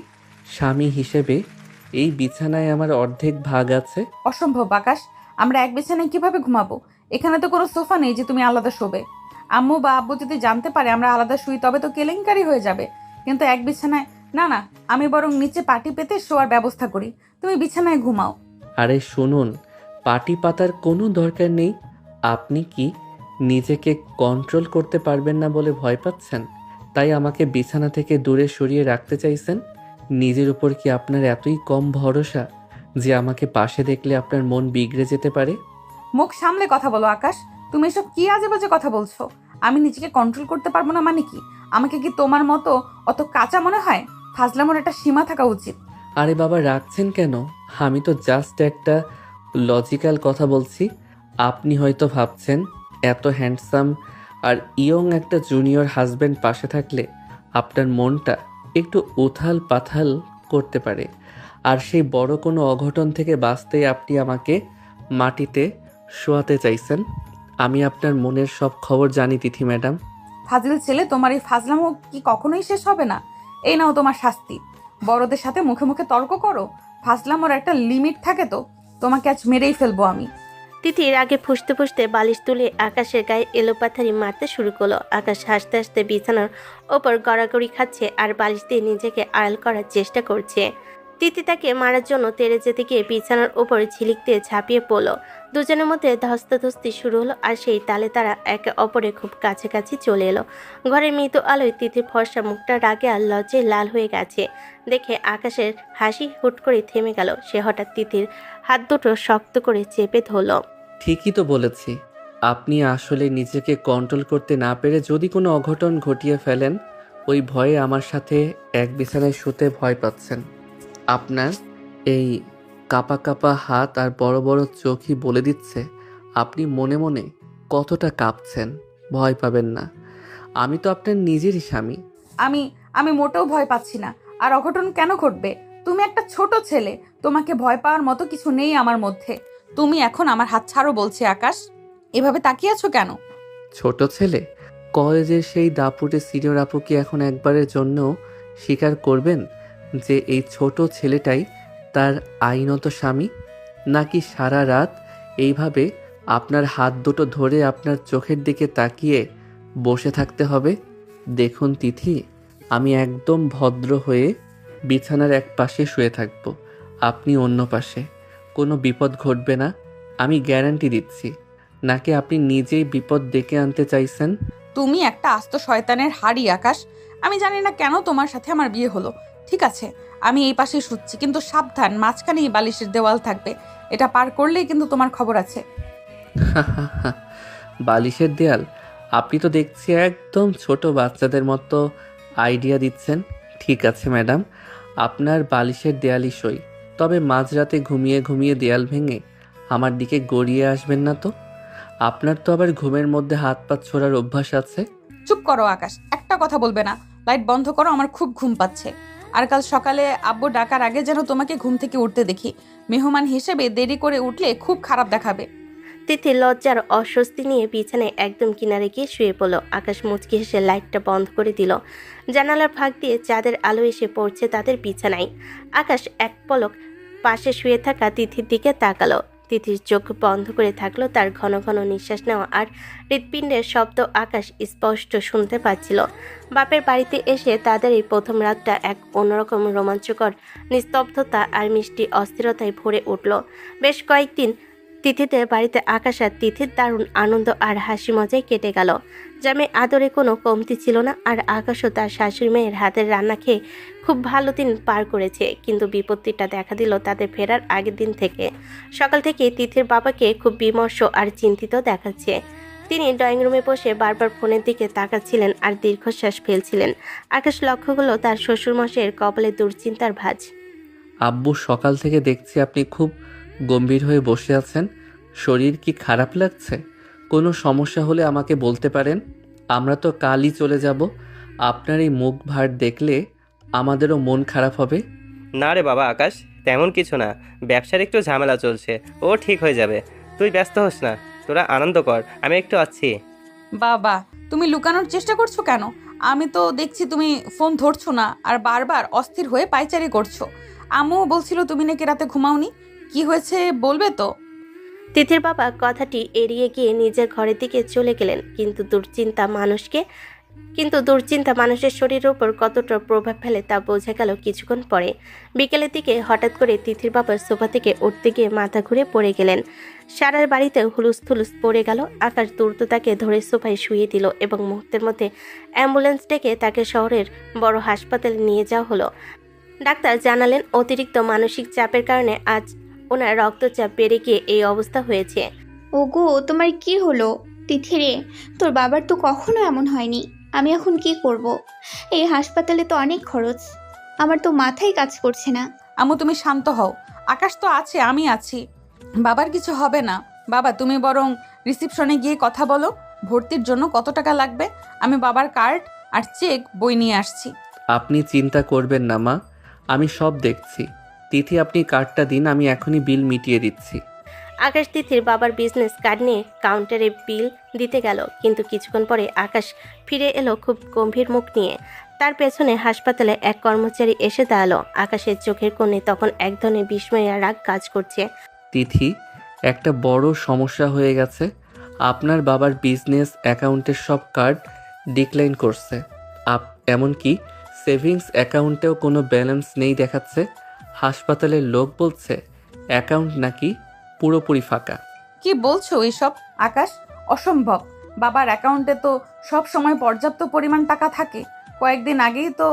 স্বামী হিসেবে এই বিছানায় আমার অর্ধেক ভাগ আছে। অসম্ভব আকাশ, আমরা এক বিছানায় কিভাবে ঘুমাবো? এখানে তো কোনো সোফা নেই যে তুমি আলাদা শোবে। আম্মু বা আব্বু যদি জানতে পারে আমরা আলাদা শুই তবে তো কেলেঙ্কারি হয়ে যাবে। কিন্তু এক বিছানায় না, না, আমি বরং নিচে পাটি পেতে শোয়ার ব্যবস্থা করি, তুমি বিছানায় ঘুমাও। আরে শুনুন, পাটি পাতার কোনো দরকার নেই। আপনি কি নিজেকে কন্ট্রোল করতে পারবেন না বলে ভয় পাচ্ছেন, তাই আমাকে বিছানা থেকে দূরে সরিয়ে রাখতে চাইছেন? নিজের উপর কি আপনার এতই কম ভরসা যে আমাকে পাশে দেখলে আপনার মন বিগড়ে যেতে পারে? মুখ সামলে কথা বলো আকাশ, তুমি এসব কি আজে বাজে কথা বলছো? আমি নিজেকে কন্ট্রোল করতে পারবো না মানে কি? আমাকে কি তোমার মতো অত কাঁচা মনে হয়? ফাজলামোর একটা সীমা থাকা উচিত। আরে বাবা, রাখছেন কেন? আমি তো জাস্ট একটা লজিক্যাল কথা বলছি। আপনি হয়তো ভাবছেন এত হ্যান্ডসাম আর ইয়ং একটা জুনিয়র হাজব্যান্ড পাশে থাকলে আপনার মনটা একটু উথাল পাথাল করতে পারে, আর সেই বড় কোনো অঘটন থেকে বাঁচতেই আপনি আমাকে মাটিতে শোয়াতে চাইছেন। আমি আপনার মনের সব খবর জানি তিথি ম্যাডাম। ফাজিল ছেলে, তোমার এই ফাজলামো কি কখনোই শেষ হবে না? এই নাও তোমার শাস্তি। বড়দের সাথে মুখে মুখে তর্ক করো? ফাজলামোর একটা লিমিট থাকে তো। তোমাকে আজ মেরেই ফেলবো আমি। তিথির আগে ফুসতে ফুসতে বালিশ তুলে আকাশের গায়ে এলোপাথারি মারতে শুরু করলো। আকাশ হাসতে হাসতে বিছানার ওপর গড়াগড়ি খাচ্ছে আর বালিশ দিয়ে নিজেকে আড়াল করার চেষ্টা করছে। তিথি তাকে মারার জন্য তেড়ে যেতে গিয়ে বিছানার ওপর ঝিলিক দিয়ে ঝাঁপিয়ে পড়লো। দুজনের মধ্যে ধস্তাধস্তি শুরু হলো আর সেই তালে তারা একে অপরের খুব কাছাকাছি চলে এলো। ঘরের মৃত আলোয় তিথির ফর্সা মুখটা রাগে আর লজ্জায় লাল হয়ে গেছে দেখে আকাশের হাসি হুট করে থেমে গেল। সে হঠাৎ তিথির হাত দুটো শক্ত করে চেপে ধরল। ঠিকই তো বলেছি, আপনি আসলে নিজেকে কন্ট্রোল করতে না পেরে যদি কোনো অঘটন ঘটিয়ে ফেলেন, ওই ভয়ে আমার সাথে এক বিছানায় শুতে ভয় পাচ্ছেন। আপনার এই কাপা কাপা হাত আর বড় বড় চোখই বলে দিচ্ছে আপনি মনে মনে কতটা কাঁপছেন। ভয় পাবেন না, আমি তো আপনার নিজেরই স্বামী। আমি মোটেও ভয় পাচ্ছি না। আর অঘটন কেন ঘটবে? তুমি একটা ছোট ছেলে, তোমাকে ভয় পাওয়ার মতো কিছু নেই আমার মধ্যে। তুমি এখন আমার হাত ছাড়ো বলছি। আকাশ, এভাবে তাকিয়ে আছো কেন? ছোট ছেলে? কলেজের সেই দাপুটে সিনিয়র আপু কি এখন একবারের জন্য স্বীকার করবেন যে এই ছোট ছেলেটাই তার আইনত স্বামী, নাকি সারা রাত এইভাবে আপনার হাত দুটো ধরে আপনার চোখের দিকে তাকিয়ে বসে থাকতে হবে? দেখুন তিথি, আমি একদম ভদ্র হয়ে বিছানার এক পাশে শুয়ে থাকব, আপনি অন্য পাশে। কোনো বিপদ ঘটবে না, আমি গ্যারান্টি দিচ্ছি। নাকি আপনি নিজেই বিপদ ডেকে আনতে চাইছেন? তুমি একটা আস্ত শয়তানের হাড়ি আকাশ। আমি জানি না কেন তোমার সাথে আমার বিয়ে হলো। ঠিক আছে, আমি এই পাশে শুচ্ছি, কিন্তু সাবধান, মাঝখানেই বালিশের দেওয়াল থাকবে। এটা পার করলেই কিন্তু তোমার খবর আছে। বালিশের দেয়াল? আপনি তো দেখছি একদম ছোট বাচ্চাদের মতো আইডিয়া দিচ্ছেন। ঠিক আছে ম্যাডাম, আপনার বালিশের দেয়ালই সই। তবে মাঝরাতে ঘুমিয়ে ঘুমিয়ে দেয়াল ভেঙে আমার দিকে গড়িয়ে আসবেন না তো। আপনার তো আবার ঘুমের মধ্যে হাত পা ছোড়ার অভ্যাস আছে। চুপ করো আকাশ, একটা কথা বলবে না। লাইট বন্ধ করো, আমার খুব ঘুম পাচ্ছে। আর কাল সকালে আব্বু ডাকার আগে যেন তোমাকে ঘুম থেকে উঠতে দেখি। মেহমান হিসেবে দেরি করে উঠলে খুব খারাপ দেখাবে। তিথি লজ্জার অস্বস্তি নিয়ে বিছানায় একদম কিনারে গিয়ে শুয়ে পড়ল। আকাশ মুচকি হেসে লাইটটা বন্ধ করে দিল। জানালার ফাঁক দিয়ে চাঁদের আলো এসে পড়ছে তাদের বিছানায়। আকাশ এক পলক পাশে শুয়ে থাকা তিথির দিকে তাকালো। তিথির চোখ বন্ধ করে থাকলো। তার ঘন ঘন নিঃশ্বাস নেওয়া আর হৃৎপিণ্ডের শব্দ আকাশ স্পষ্ট শুনতে পাচ্ছিল। বাপের বাড়িতে এসে তাদের এই প্রথম রাতটা এক অন্যরকম রোমাঞ্চকর নিস্তব্ধতা আর মিষ্টি অস্থিরতায় ভরে উঠল। বেশ কয়েকদিন তিথিদের বাড়িতে আকাশ আর তিথির দারুণ আনন্দ আর হাসি মজায় কেটে গেল। জামে আদরে কোনো কমতি ছিল না। আর আকাশও তার শাশুড়ি মেয়ের হাতের রান্না খেয়ে খুব ভালো দিন পার করেছে। কিন্তু বিপত্তিটা দেখা দিল তাদের ফেরার আগের দিন থেকে। সকাল থেকে তিথির বাবাকে খুব বিমর্ষ আর চিন্তিত দেখাচ্ছে। তিনি ড্রয়িং রুমে বসে বারবার ফোনের দিকে তাকাচ্ছিলেন আর দীর্ঘশ্বাস ফেলছিলেন। আকাশ লক্ষ্য করল তার শ্বশুরমশাইয়ের কপালে দুশ্চিন্তার ভাঁজ। আব্বু, সকাল থেকে দেখছি আপনি খুব গম্ভীর হয়ে বসে আছেন। শরীর কি খারাপ লাগছে? কোনো সমস্যা হলে আমাকে বলতে পারেন। আমরা তো কালই চলে যাব। আপনার এই মুখ ভার দেখলে আমাদেরও মন খারাপ হবে। না রে বাবা আকাশ, তেমন কিছু না। ব্যবসার একটু ঝামেলা চলছে, ও ঠিক হয়ে যাবে। তুই ব্যস্ত হোস না, তোরা আনন্দ কর, আমি একটু আছি। বাবা, তুমি লুকানোর চেষ্টা করছো কেন? আমি তো দেখছি তুমি ফোন ধরছো না আর বারবার অস্থির হয়ে পায়চারি করছো। আম্মু বলছিল তুমি নাকি রাতে ঘুমাওনি। কি হয়েছে বলবে তো? তিথির বাবা কথাটি এড়িয়ে গিয়ে নিজের ঘরের দিকে চলে গেলেন। কিন্তু দুশ্চিন্তা মানুষের শরীরের উপর কতটা প্রভাব ফেলে তা বোঝা গেল কিছুক্ষণ পরে। বিকেলের দিকে হঠাৎ করে তিথির বাবা সোফা থেকে উঠতে গিয়ে মাথা ঘুরে পড়ে গেলেন। সারার বাড়িতে হুলুস থুলুস পড়ে গেল। আকাশ দ্রুত তাকে ধরে সোফায় শুয়ে দিল এবং মুহূর্তের মধ্যে অ্যাম্বুলেন্স ডেকে তাকে শহরের বড় হাসপাতালে নিয়ে যাওয়া হলো। ডাক্তার জানালেন অতিরিক্ত মানসিক চাপের কারণে আজ ওনার রক্তচাপ বেড়ে গিয়ে এই অবস্থা হয়েছে। ওগো, তোমার কি হলো? তিথিরে, তোর বাবার তো কখনো এমন হয়নি। আমি এখন কি করব? এই হাসপাতালে তো অনেক খরচ। আমার তো মাথায় কাজ করছে না। আম্মু তুমি শান্ত হও, আকাশ তো আছে, আমি আছি, বাবার কিছু হবে না। বাবা তুমি বরং রিসিপশনে গিয়ে কথা বলো, ভর্তির জন্য কত টাকা লাগবে। আমি বাবার কার্ড আর চেক বই নিয়ে আসছি। আপনি চিন্তা করবেন না মা, আমি সব দেখছি। তিথি, আপনি কার্ডটা দিন, আমি এখনই বিল মিটিয়ে দিচ্ছি। আকাশ তিথির বাবার বিজনেস কার্ড নিয়ে কাউন্টারে বিল দিতে গেল। কিন্তু কিছুক্ষণ পরে আকাশ ফিরে এলো খুব গম্ভীর মুখ নিয়ে। তার পেছনে হাসপাতালে এক কর্মচারী এসে দাঁড়ালো। আকাশের চোখের কোণে তখন এক ধরনের বিস্ময় আর রাগ কাজ করছে। তিথি, একটা বড় সমস্যা হয়ে গেছে। আপনার বাবার বিজনেস অ্যাকাউন্টের সব কার্ড ডিক্লাইন করছে। এমনকি সেভিংস অ্যাকাউন্টেও কোনো ব্যালেন্স নেই দেখাচ্ছে। হাসপাতালের লোক বলছে অ্যাকাউন্ট নাকি পুরোপুরি ফাঁকা। কি বলছো এসব আকাশ? অসম্ভব। বাবার অ্যাকাউন্টে তো সব সময় পর্যাপ্ত পরিমাণ টাকা থাকে। কয়েকদিন আগেই তো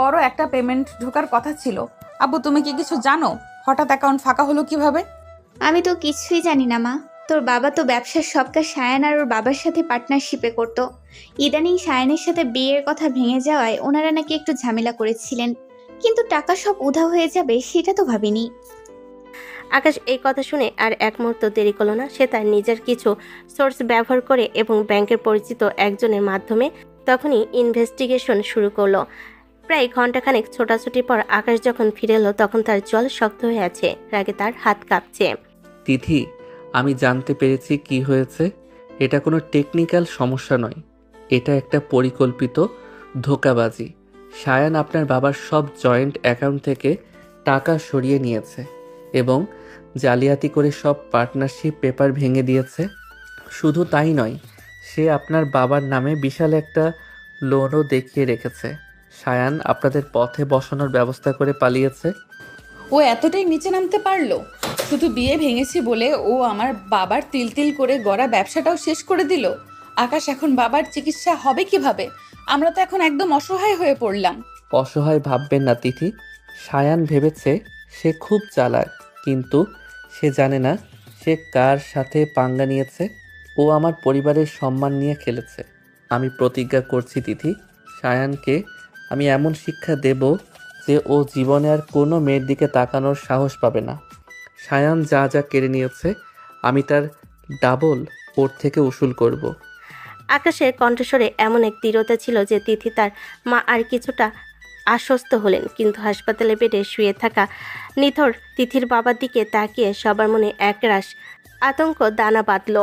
বড় একটা পেমেন্ট ঢোকার কথা ছিল। আব্বু তুমি কি কিছু জানো? হঠাৎ অ্যাকাউন্ট ফাঁকা হলো কিভাবে? আমি তো কিছুই জানি না মা। তোর বাবা তো ব্যবসার সব কাজ সায়ান আর ওর বাবার সাথে পার্টনারশিপে করতো। ইদানিং সায়ানের সাথে বিয়ের কথা ভেঙে যাওয়ায় ওনারা নাকি একটু ঝামেলা করেছিলেন। কিন্তু টাকা সব উধাও হয়ে যাবে সেটা তো ভাবিনি। আকাশ এই কথা শুনে আর এক মুহূর্ত দেরি করল না। সে তার নিজের কিছু সোর্স ব্যবহার করে এবং ব্যাংকের পরিচিত একজনের মাধ্যমে তখনই ইনভেস্টিগেশন শুরু করলো। প্রায় ঘন্টাখানেক ছোটাছুটির পর আকাশ যখন ফিরে এলো তখন তার জল শক্ত হয়ে আছে, রাগে তার হাত কাঁপছে। তিথি, আমি জানতে পেরেছি কি হয়েছে। এটা কোনো টেকনিক্যাল সমস্যা নয়, এটা একটা পরিকল্পিত ধোঁকাবাজি। সায়ান আপনার বাবার সব জয়েন্ট অ্যাকাউন্ট থেকে টাকা সরিয়ে নিয়েছে এবং জালিয়াতি করে সব পার্টনারশিপ পেপার ভেঙে দিয়েছে। শুধু তাই নয়, সে আপনার বাবার নামে বিশাল একটা লোনও দেখিয়ে রেখেছে। সায়ান আপনাদের পথে বসানোর ব্যবস্থা করে পালিয়েছে। ও এতটাই নিচে নামতে পারলো? শুধু বিয়ে ভেঙেছি বলে ও আমার বাবার তিল তিল করে গড়া ব্যবসাটাও শেষ করে দিল। আকাশ, এখন বাবার চিকিৎসা হবে কিভাবে? আমরা তো এখন একদম অসহায় হয়ে পড়লাম। অসহায় ভাববেন না তিথি। সায়ান ভেবেছে সে খুব চালাক, কিন্তু সে জানে না সে কার সাথে পাঙ্গা নিয়েছে। ও আমার পরিবারের সম্মান নিয়ে খেলেছে। আমি প্রতিজ্ঞা করছি তিথি, সায়ানকে আমি এমন শিক্ষা দেব যে ও জীবনে আর কোনো মেয়ের দিকে তাকানোর সাহস পাবে না। সায়ান যা যা কেড়ে নিয়েছে আমি তার ডাবল ওর থেকে উসুল করব। আকাশের কণ্ঠস্বরে এমন এক দৃঢ়তা ছিল যে তিথি তার মা আর কিছুটা আশ্বস্ত হলেন, কিন্তু হাসপাতালে বেডে শুয়ে থাকা নিথর তিথির বাবার দিকে তাকিয়ে সবার মনে একরাশ আতঙ্ক দানা বাঁধল।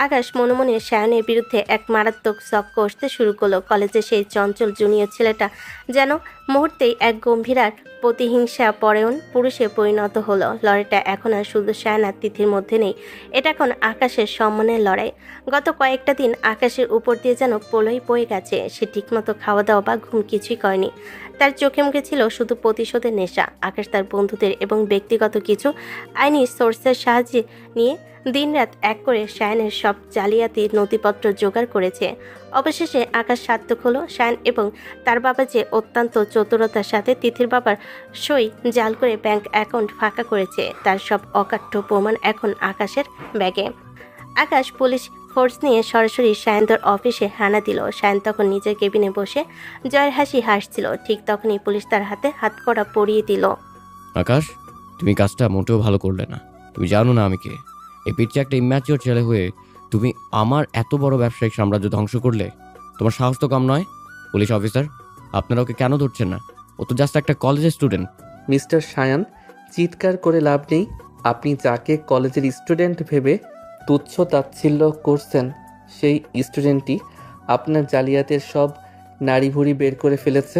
আকাশ মনে মনে সায়নের বিরুদ্ধে এক মারাত্মক শক কষতে শুরু করলো। কলেজে সেই চঞ্চল জুনিয়র ছেলেটা যেন মুহূর্তেই এক গম্ভীর আর প্রতিহিংসা পরায়ণ পুরুষে পরিণত হলো। লড়াইটা এখন আর শুধু সায়ন আর তিথির মধ্যে নেই, এটা এখন আকাশের সম্মানের লড়াই। গত কয়েকটা দিন আকাশের উপর দিয়ে যেন পলই বয়ে গেছে। সে ঠিকমতো খাওয়া দাওয়া বা ঘুম কিছুই করেনি। তার চোখে মুখে ছিল শুধু প্রতিশোধের নেশা। আকাশ তার বন্ধুদের এবং ব্যক্তিগত কিছু আইনি সোর্সের সাহায্যে নিয়ে দিনরাত এক করে সায়নের সব জালিয়াতির নথিপত্র জোগাড় করেছে। অবশেষে আকাশ সার্থক হলো। সায়ন এবং তার বাবা যে অত্যন্ত চতুরতার সাথে তিথির বাবার সই জাল করে ব্যাংক অ্যাকাউন্ট ফাঁকা করেছে, তার সব অকাঠ্য প্রমাণ এখন আকাশের ব্যাগে। আকাশ পুলিশ ফোর্স নিয়ে সরাসরি সায়ন্তর অফিসে হানা দিল। সায়ন তখন নিজের কেবিনে বসে জয়ের হাসি হাসছিল। ঠিক তখনই পুলিশ তার হাতে হাতকড়া পরিয়ে দিল। আকাশ, তুমি কাজটা মোটেও ভালো করলে না। তুমি জানো না আমি কে? এই পিচ্ছে একটা ইম্যাচিওর ছেলে হয়ে তুমি আমার এত বড় ব্যবসায়িক সাম্রাজ্য ধ্বংস করলে। তোমার সাহস তো কম নয়। পুলিশ অফিসার, আপনারা ওকে কেন ধরছেন না? ও তো জাস্ট একটা কলেজের স্টুডেন্ট। মিস্টার সায়ান, চিৎকার করে লাভ নেই। আপনি যাকে কলেজের স্টুডেন্ট ভেবে তুচ্ছ তাচ্ছিল্য করছেন, সেই স্টুডেন্টই আপনার জালিয়াতের সব নাড়িভুড়ি বের করে ফেলেছে।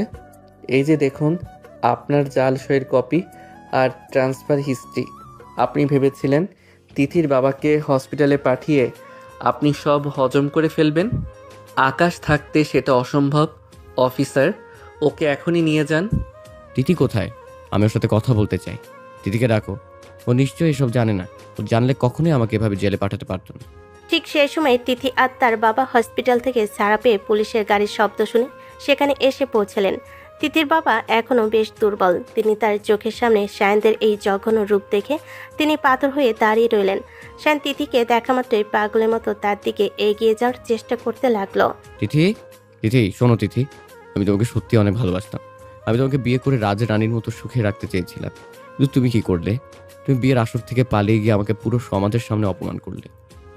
এই যে দেখুন আপনার জাল সইয়ের কপি আর ট্রান্সফার হিস্ট্রি। আপনি ভেবেছিলেন তিথির বাবাকে হসপিটালে পাঠিয়ে আপনি সব হজম করে ফেলবেন। আকাশ থাকতে সেটা অসম্ভব। অফিসার, ওকে এখনই নিয়ে যান। তিথি কোথায়? আমি ওর সাথে কথা বলতে চাই। তিথিকে ডাকো। ও নিশ্চয়ই এসব জানে না। ও জানলে কখনোই আমাকে এভাবে জেলে পাঠাতে পারতো না। ঠিক সেই সময় তিথি আর তার বাবা হসপিটাল থেকে ছাড়া পেয়ে পুলিশের গাড়ির শব্দ শুনে সেখানে এসে পৌঁছলেন। তিথির বাবা এখনও বেশ দুর্বল। তিনি তার চোখের সামনে সায়নদের এই জঘন্য রূপ দেখে তিনি পাথর হয়ে দাঁড়িয়ে রইলেন। সায়ন তিথিকে দেখা মাত্রই পাগলের মতো তার দিকে এগিয়ে যাওয়ার চেষ্টা করতে লাগলো। তিথি, তিথি শোনো তিথি, আমি তোমাকে সত্যি অনেক ভালোবাসতাম। আমি তোমাকে বিয়ে করে রাজা রানীর মতো সুখে রাখতে চেয়েছিলাম, কিন্তু তুমি কি করলে? তুমি বিয়ের আসর থেকে পালিয়ে গিয়ে আমাকে পুরো সমাজের সামনে অপমান করলে।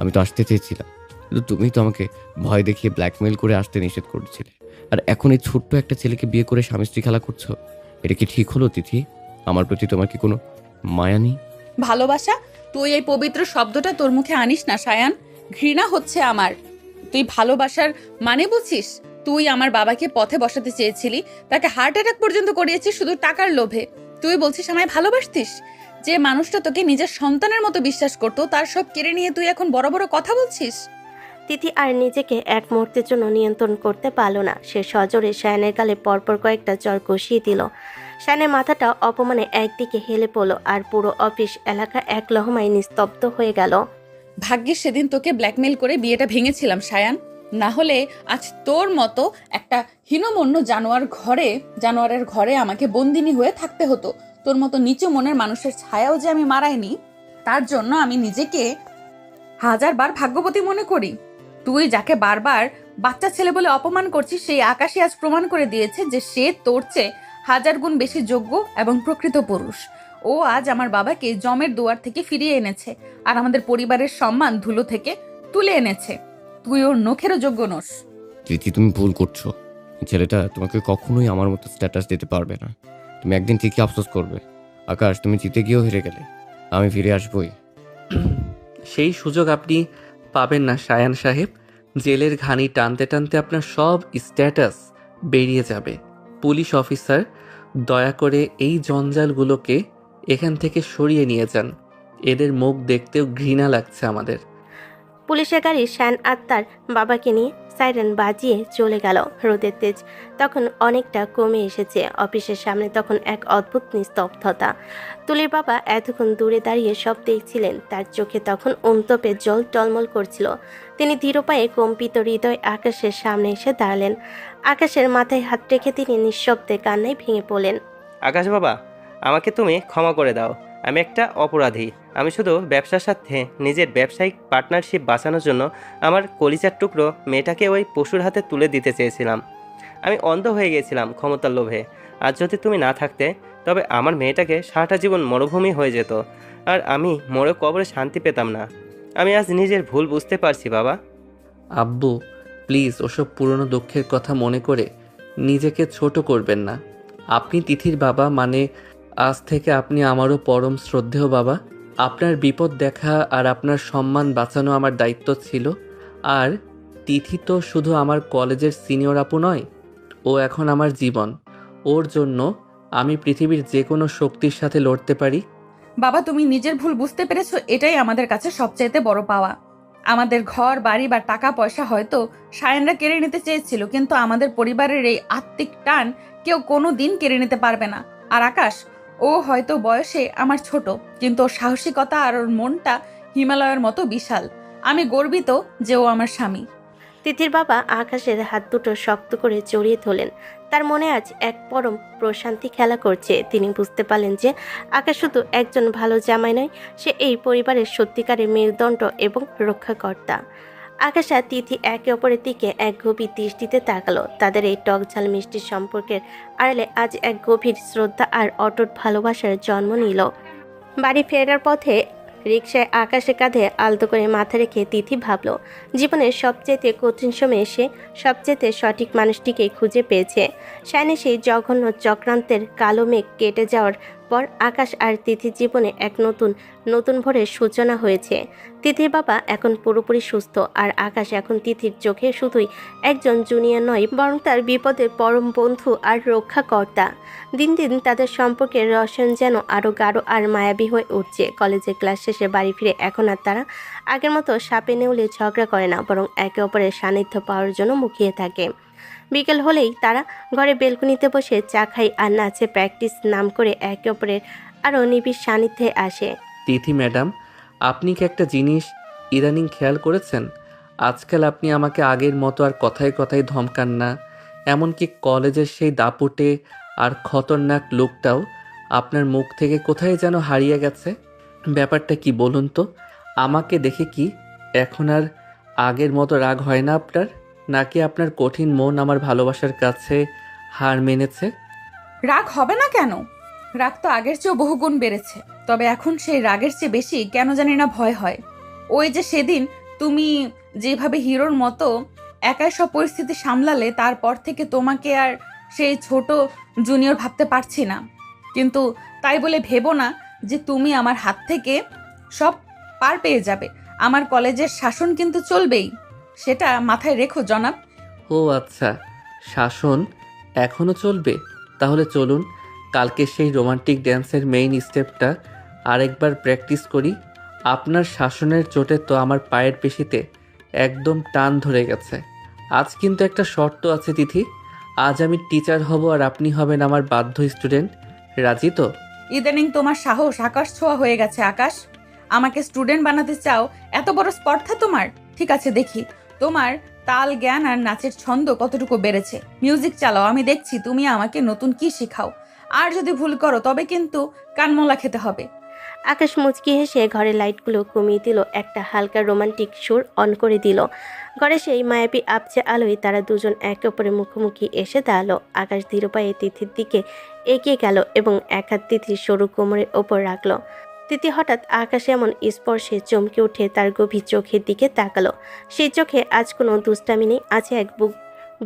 আমি তো আসতে চেয়েছিলাম, কিন্তু তুমি তো আমাকে ভয় দেখিয়ে ব্ল্যাকমেল করে আসতে নিষেধ করেছিলে। আর এখন এই ছোট্ট একটা ছেলেকে বিয়ে করে স্বামী স্ত্রী খেলা করছো। এটা কি ঠিক হলো তিথি? আমার প্রতি তোমার কি কোনো মায়া নেই? ভালোবাসা? তুই এই পবিত্র শব্দটা তোর মুখে আনিস না সায়ান। ঘৃণা হচ্ছে আমার। তুই ভালোবাসার মানে বুঝিস? তুই আমার বাবাকে পথে বসাতে চেয়েছিলি, তাকে হার্ট অ্যাটাক পর্যন্ত করিয়েছিস শুধু টাকার লোভে। তুই বলছিস আমায় ভালোবাসতিস? যে মানুষটা তোকে নিজের সন্তানের মতো বিশ্বাস করতো, তার সব কেড়ে নিয়ে তুই এখন বড় বড় কথা বলছিস। তিথি আর নিজেকে এক মুহূর্তের জন্য নিয়ন্ত্রণ করতে পারল না। সে সজোরে সায়নের গালে পরপর কয়েকটা চড় কষিয়ে দিল। সায়নের মাথাটা অপমানে একদিকে হেলে পড়ল, আর পুরো অফিস এলাকা এক লহমায় নিস্তব্ধ হয়ে গেল। ভাগ্যিস সেদিন তোকে ব্ল্যাকমেল করে বিয়েটা ভেঙেছিলাম সায়ান, না হলে আজ তোর মতো একটা হীনমন্য জানোয়ারের ঘরে আমাকে বন্দিনী হয়ে থাকতে হতো। তোর মতো নিচু মনের মানুষের ছায়াও যে আমি মারাইনি, তার জন্য আমি নিজেকে হাজারবার ভাগ্যবতী মনে করি। তুই যাকে বারবার বাচ্চা ছেলে বলে অপমান করছিস, সেই আকাশই আজ প্রমাণ করে দিয়েছে যে সে তোর চেয়ে 1000 গুণ বেশি যোগ্য এবং প্রকৃত পুরুষ। ও আজ আমার বাবাকে জমের দুয়ার থেকে ফিরিয়ে এনেছে, আর আমাদের পরিবারের সম্মান ধুলো থেকে তুলে এনেছে। তুই ওর নখেরও যোগ্য নোস। তিথি, তুমি ভুল করছো। ছেলেটা তোমাকে কখনোই আমার মতো স্ট্যাটাস দিতে পারবে না। তুমি একদিন ঠিকই আফসোস করবে। আকাশ, তুমি জিতে গিয়েও হেরে গেলে, আমি ফিরে আসবই। সেই সুযোগ আপনি পাবেন না সায়ান সাহেব। জেলের ঘানি টানতে টানতে আপনার সব স্ট্যাটাস বেরিয়ে যাবে। পুলিশ অফিসার, দয়া করে এই জঞ্জালগুলোকে এখান থেকে সরিয়ে নিয়ে যান। এদের মুখ দেখতেও ঘৃণা লাগছে আমাদের। পুলিশের গাড়ি শায়ান আর তার বাবাকে নিয়ে সাইরেন বাজিয়ে চলে গেল। রোদের তেজ তখন অনেকটা কমে এসেছে। অফিসের সামনে তখন এক অদ্ভুত নিস্তব্ধতা। তুলির বাবা এতক্ষণ দূরে দাঁড়িয়ে সব দেখছিলেন। তার চোখে তখন অন্তপে জল টলমল করছিল। তিনি ধীর পায়ে কম্পিত হৃদয় আকাশের সামনে এসে দাঁড়ালেন। আকাশের মাথায় হাত রেখে তিনি নিঃশব্দে কান্নায় ভেঙে পড়লেন। আকাশ বাবা, আমাকে তুমি ক্ষমা করে দাও। আমি একটা অপরাধী। আমি শুধু ব্যবসার সাথে নিজের ব্যবসায়িক পার্টনারশিপ বাঁচানোর জন্য আমার কলিজার টুকরো মেয়েটাকে ওই পশুর হাতে তুলে দিতে চেয়েছিলাম। আমি অন্ধ হয়ে গিয়েছিলাম ক্ষমতার লোভে। আর যদি তুমি না থাকতে, তবে আমার মেয়েটাকে সারাটা জীবন মরুভূমি হয়ে যেত, আর আমি মরে কবরে শান্তি পেতাম না। আমি আজ নিজের ভুল বুঝতে পারছি বাবা। আব্বু, প্লিজ ওসব পুরনো দুঃখের কথা মনে করে নিজেকে ছোট করবেন না। আপনি তিথির বাবা, মানে আজ থেকে আপনি আমারও পরম শ্রদ্ধেয় বাবা। আপনার বিপদ দেখা আর আপনার সম্মান বাঁচানো আমার দায়িত্ব ছিল। আর তিথি তো শুধু আমার কলেজের সিনিয়র আপু নয়, ও এখন আমার জীবন। ওর জন্য আমি পৃথিবীর যে কোনো শক্তির সাথে লড়তে পারি। বাবা, তুমি নিজের ভুল বুঝতে পেরেছো, এটাই আমাদের কাছে সবচাইতে বড় পাওয়া। আমাদের ঘর বাড়ি বা টাকা পয়সা হয়তো সায়নরা কেড়ে নিতে চেয়েছিল, কিন্তু আমাদের পরিবারের এই আত্মিক টান কেউ কোনো দিন কেড়ে নিতে পারবে না। আর আকাশ, ও হয়তো বয়সে আমার ছোট, কিন্তু ওর সাহসিকতা আর ওর মনটা হিমালয়ের মতো বিশাল। আমি গর্বিত যে ও আমার স্বামী। তিথির বাবা আকাশের হাত দুটো শক্ত করে জড়িয়ে ধরলেন। তার মনে আজ এক পরম প্রশান্তি খেলা করছে। তিনি বুঝতে পারলেন যে আকাশ শুধু একজন ভালো জামাই নয়, সে এই পরিবারের সত্যিকারের মেরুদণ্ড এবং রক্ষাকর্তা। আকাশ আর তিথি একে অপরের দিকে এক গভীর দৃষ্টিতে তাকালো। তাদের এই টক ঝাল মিষ্টির সম্পর্কের আড়ালে আজ এক গভীর শ্রদ্ধা আর অটুট ভালোবাসার জন্ম নিল। বাড়ি ফেরার পথে রিকশায় আকাশের কাঁধে আলতো করে মাথা রেখে তিথি ভাবল, জীবনের সবচেয়ে কঠিন সময়ে সে সবচেয়ে সঠিক মানুষটিকে খুঁজে পেয়েছে। শায়নের সেই জঘন্য চক্রান্তের কালো মেঘ কেটে যাওয়ার পর আকাশ আর তিথির জীবনে এক নতুন ভোরের সূচনা হয়েছে। তিথির বাবা এখন পুরোপুরি সুস্থ, আর আকাশ এখন তিথির চোখে শুধুই একজন জুনিয়র নয়, বরং তার বিপদের পরম বন্ধু আর রক্ষাকর্তা। দিন দিন তাদের সম্পর্কের রসায়ন যেন আরও গাঢ় আর মায়াবী হয়ে উঠছে। কলেজের ক্লাস শেষে বাড়ি ফিরে এখন আর তারা আগের মতো সাপে নেউলে ঝগড়া করে না, বরং একে অপরের সান্নিধ্য পাওয়ার জন্য মুখিয়ে থাকে। বিকেল হলেই তারা ঘরে বেলকনিতে বসে চা খায় আর নাচে প্র্যাকটিস নাম করে একে অপরের আরও নিবিড় সান্নিধ্যে আসে। তিথি ম্যাডাম, আপনি কি একটা জিনিস ইদানিং খেয়াল করেছেন? আজকাল আপনি আমাকে আগের মতো আর কথায় কথায় ধমকান না। এমনকি কলেজের সেই দাপুটে আর খতরনাক লোকটাও আপনার মুখ থেকে কোথায় যেন হারিয়ে গেছে। ব্যাপারটা কি বলুন তো? আমাকে দেখে কি এখন আর আগের মতো রাগ হয় না আপনার? নাকি আপনার কঠিন মন আমার ভালোবাসার কাছে হার মেনেছে? রাগ হবে না কেন? রাগ তো আগের চেয়েও বহুগুণ বেড়েছে। তবে এখন সেই রাগের চেয়ে বেশি কেন জানি না ভয় হয়। ওই যে সেদিন তুমি যেভাবে হিরোর মতো একাই সব পরিস্থিতি সামলালে, তারপর থেকে তোমাকে আর সেই ছোট জুনিয়র ভাবতে পারছি না। কিন্তু তাই বলে ভেবো না যে তুমি আমার হাত থেকে সব পার পেয়ে যাবে। আমার কলেজের শাসন কিন্তু চলবেই, সেটা মাথায় রেখো জনাব। ও আচ্ছা, শাসন এখনও চলবে? তাহলে চলুন কালকে সেই রোমান্টিক ড্যান্সের মেইন স্টেপটা আরেকবার প্র্যাকটিস করি। আপনার শাসনের চোটে তো আমার পায়ের পেশিতে একদম টান ধরে গেছে। আজ কিন্তু একটা শর্ত আছে তিথি, আজ আমি টিচার হব আর আপনি হবেন আমার বাধ্য স্টুডেন্ট। রাজি তো? ইদানিং তোমার সাহস আকাশ ছোঁয়া হয়ে গেছে। আকাশ, আমাকে স্টুডেন্ট বানাতে চাও? এত বড় স্পর্ধা তোমার? ঠিক আছে, দেখি তোমার তাল জ্ঞান আর নাচের ছন্দ কতটুকু বেড়েছে। মিউজিক চালাও, আমি দেখছি তুমি আমাকে নতুন কি শেখাও। আর যদি ভুল করো তবে কিন্তু কানমোলা খেতে হবে। আকাশ মুচকি হেসে ঘরের লাইটগুলো কমিয়ে দিল, একটা হালকা রোমান্টিক সুর অন করে দিল। ঘরে সেই মায়াবী আবছে আলোয় তারা দুজন একে অপরের মুখোমুখি এসে দাঁড়ালো। আকাশ ধীর পায়ে তিথির দিকে এগিয়ে গেল এবং এক হাত তিথির সরু কোমরের ওপর রাখলো। তিথি হঠাৎ আকাশে এমন স্পর্শে চমকে উঠে তার গভীর চোখের দিকে তাকালো। সেই চোখে আজ কোনো দুষ্টামি নেই, আছে এক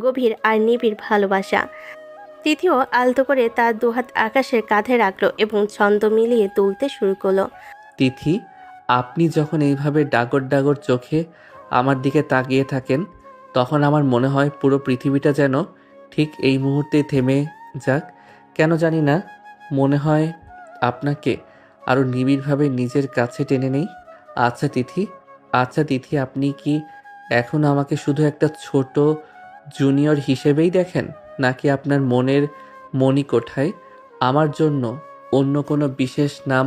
গভীর আর নিবিড় ভালোবাসা। তিথিও আলতো করে তার দুহাত আকাশের কাঁধে রাখলো এবং ছন্দ মিলিয়ে তুলতে শুরু করলো। তিথি, আপনি যখন এইভাবে ডাগর ডাগর চোখে আমার দিকে তাকিয়ে থাকেন, তখন আমার মনে হয় পুরো পৃথিবীটা যেন ঠিক এই মুহূর্তে থেমে যাক, কেন জানি না মনে হয় আপনাকে আরও নিবিড়ভাবে নিজের কাছে টেনে নেই। আচ্ছা তিথি, আপনি কি এখন আমাকে শুধু একটা ছোট জুনিয়র হিসেবেই দেখেন, নাকি আপনার মনের মণিকোঠায় আমার জন্য অন্য কোনো বিশেষ নাম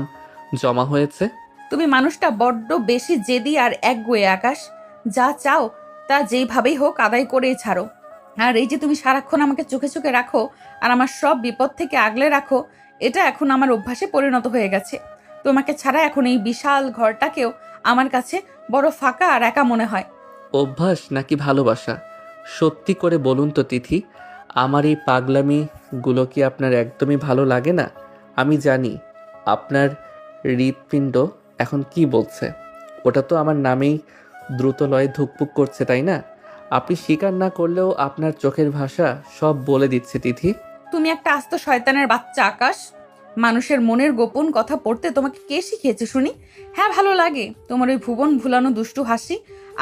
জমা হয়েছে? তুমি মানুষটা বড্ড বেশি জেদি আর একগুঁয়ে আকাশ। যা চাও তা যেইভাবেই হোক আদায় করেই ছাড়ো। আর এই যে তুমি সারাক্ষণ আমাকে চোখে চোখে রাখো আর আমার সব বিপদ থেকে আগলে রাখো, এটা এখন আমার অভ্যাসে পরিণত হয়ে গেছে। তোমাকে ছাড়া এখন এই বিশাল ঘরটাকেও আমার কাছে বড় ফাঁকা আর একা মনে হয়। অভ্যাস নাকি ভালোবাসা? সত্যি করে বলুন তো তিথি, আমার এই পাগলামিগুলো কি আপনার একদমই ভালো লাগে না? আমি জানি আপনার হৃৎপিণ্ড এখন কি বলছে। ওটা তো আমার নামেই দ্রুত লয়ে ধুকপুক করছে, তাই না? আপনি স্বীকার না করলেও আপনার চোখের ভাষা সব বলে দিচ্ছে তিথি। তুমি একটা আস্ত শয়তানের বাচ্চা আকাশ। মানুষের মনের গোপন কথা পড়তে তোমাকে কে শিখিয়েছে শুনি? হ্যাঁ, ভালো লাগে তোমার ওই ভুবন ভুলানো দুষ্টু হাসি,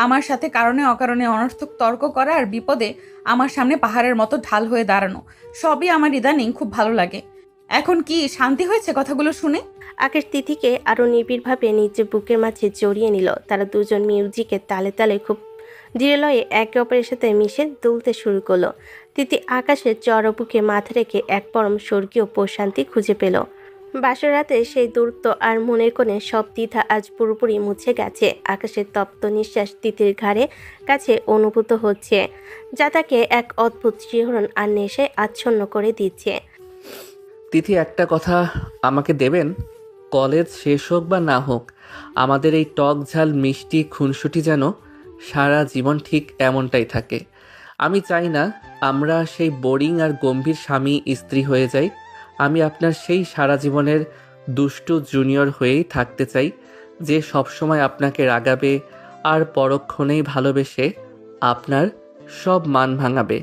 আমার সাথে কারণে অকারণে অনর্থক তর্ক করা আর বিপদে আমার সামনে পাহাড়ের মতো ঢাল হয়ে দাঁড়ানো, সবই আমার ইদানিং খুব ভালো লাগে। এখন কি শান্তি হয়েছে কথাগুলো শুনে? আকাশ তিথিকে আরও নিবিড়ভাবে নিজের বুকের মাঝে জড়িয়ে নিল। তারা দুজন মিউজিকের তালে তালে খুব দৃঢ়লয়ে একে অপরের সাথে মিশে দুলতে শুরু করলো। তিথি আকাশের চড়বুকে মাথা রেখে এক পরম স্বর্গীয় প্রশান্তি খুঁজে পেল। বাসর রাতে সেই দূরত্ব আর মনের কোণে সব দ্বিধা আজ পুরোপুরি মুছে গেছে। আকাশের তপ্ত নিঃশ্বাস তিথির ঘাড়ে কাছে অনুভূত হচ্ছে, যা তাকে এক অদ্ভুত শিহরণ আর নেশায় আচ্ছন্ন করে দিচ্ছে। তিথি, একটা কথা আমাকে দেবেন? কলেজ শেষ হোক বা না হোক, আমাদের এই টক ঝাল মিষ্টি খুনসুটি যেন সারা জীবন ঠিক এমনটাই থাকে। আমি চাই না আমরা সেই বোরিং আর গম্ভীর স্বামী স্ত্রী হয়ে যাই। আমি আপনার সেই সারা জীবনের দুষ্টু জুনিয়র হয়েই থাকতে চাই, যে সবসময় আপনাকে রাগাবে আর পরক্ষণেই ভালোবেসে আপনার সব মান ভাঙাবে।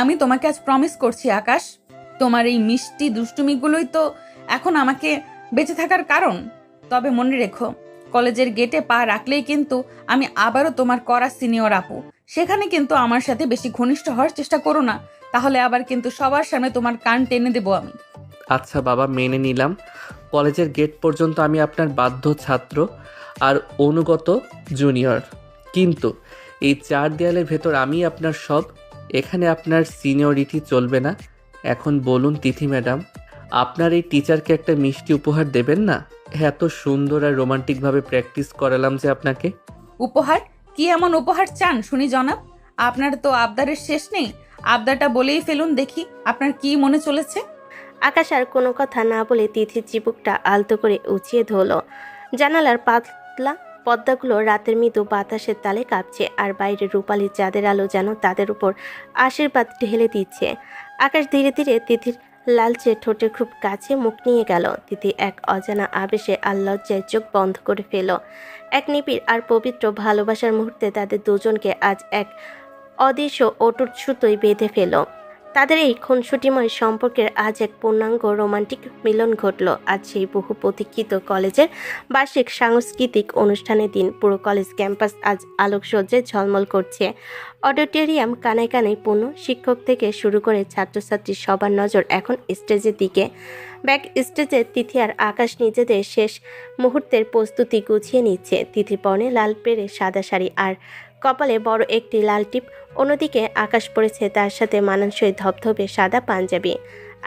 আমি তোমাকে আজ প্রমিস করছি আকাশ, তোমার এই মিষ্টি দুষ্টুমিগুলোই তো এখন আমাকে বেঁচে থাকার কারণ। তবে মনে রেখো, কলেজের গেটে পা রাখলেই কিন্তু আমি আবারও তোমার করা সিনিয়র আপু। সেখানে কিন্তু আমার সাথে বেশি ঘনিষ্ঠ হওয়ার চেষ্টা করো না, তাহলে আবার কিন্তু সবার সামনে তোমার কান টেনে দেবো আমি। আচ্ছা বাবা, মেনে নিলাম। কলেজের গেট পর্যন্ত আমি আপনার বাধ্য ছাত্র আর অনুগত জুনিয়র, কিন্তু এই চার দেয়ালের ভেতর আমি আপনার সব। এখানে আপনার সিনিয়রিটি চলবে না। এখন বলুন তিথি ম্যাডাম, আপনার এই টিচারকে একটা মিষ্টি উপহার দেবেন না? এত সুন্দর আর রোমান্টিকভাবে প্র্যাকটিস করালাম যে আপনাকে। উপহার? কি এমন উপহার চান শুনি জনাব? আপনার তো আবদারের শেষ নেই। আবদারটা বলেই ফেলুন দেখি, আপনার কি মনে চলেছে? আকাশ আর কোনো কথা না বলে তিথির চিবুকটা আলতো করে উঁচিয়ে ধরল। জানালার পাতলা পর্দাগুলো রাতের মৃদু বাতাসের তালে কাঁপছে, আর বাইরে রূপালি চাঁদের আলো যেন তাদের উপর আশীর্বাদ ঢেলে দিচ্ছে। আকাশ ধীরে ধীরে তিথির লালচে ঠোঁটের খুব কাছে মুখ নিয়ে গেল। তিথি এক অজানা আবেশে আর লজ্জায় চোখ বন্ধ করে ফেল। এক নিবিড় আর পবিত্র ভালোবাসার মুহূর্তে তাদের দুজনকে আজ এক অদৃশ্য অটুট সুতোয় বেঁধে ফেল। তাদের এই খুনসুটিময় সম্পর্কের আজ এক পূর্ণাঙ্গ রোমান্টিক মিলন ঘটল। আজ সেই বহু প্রতীক্ষিত কলেজের বার্ষিক সাংস্কৃতিক অনুষ্ঠানের দিন। পুরো কলেজ ক্যাম্পাস আজ আলোকসজ্জায় ঝলমল করছে। অডিটোরিয়াম কানায় কানায় পূর্ণ। শিক্ষক থেকে শুরু করে ছাত্রছাত্রী সবার নজর এখন স্টেজের দিকে। ব্যাক স্টেজে তিথি আর আকাশ নিজেদের শেষ মুহূর্তের প্রস্তুতি গুছিয়ে নিচ্ছে। তিথি পরনে লাল পেরে সাদা শাড়ি আর কপালে বড় একটি লাল টিপ। অন্যদিকে আকাশ পড়েছে তার সাথে মানানসই ধবধবে সাদা পাঞ্জাবি।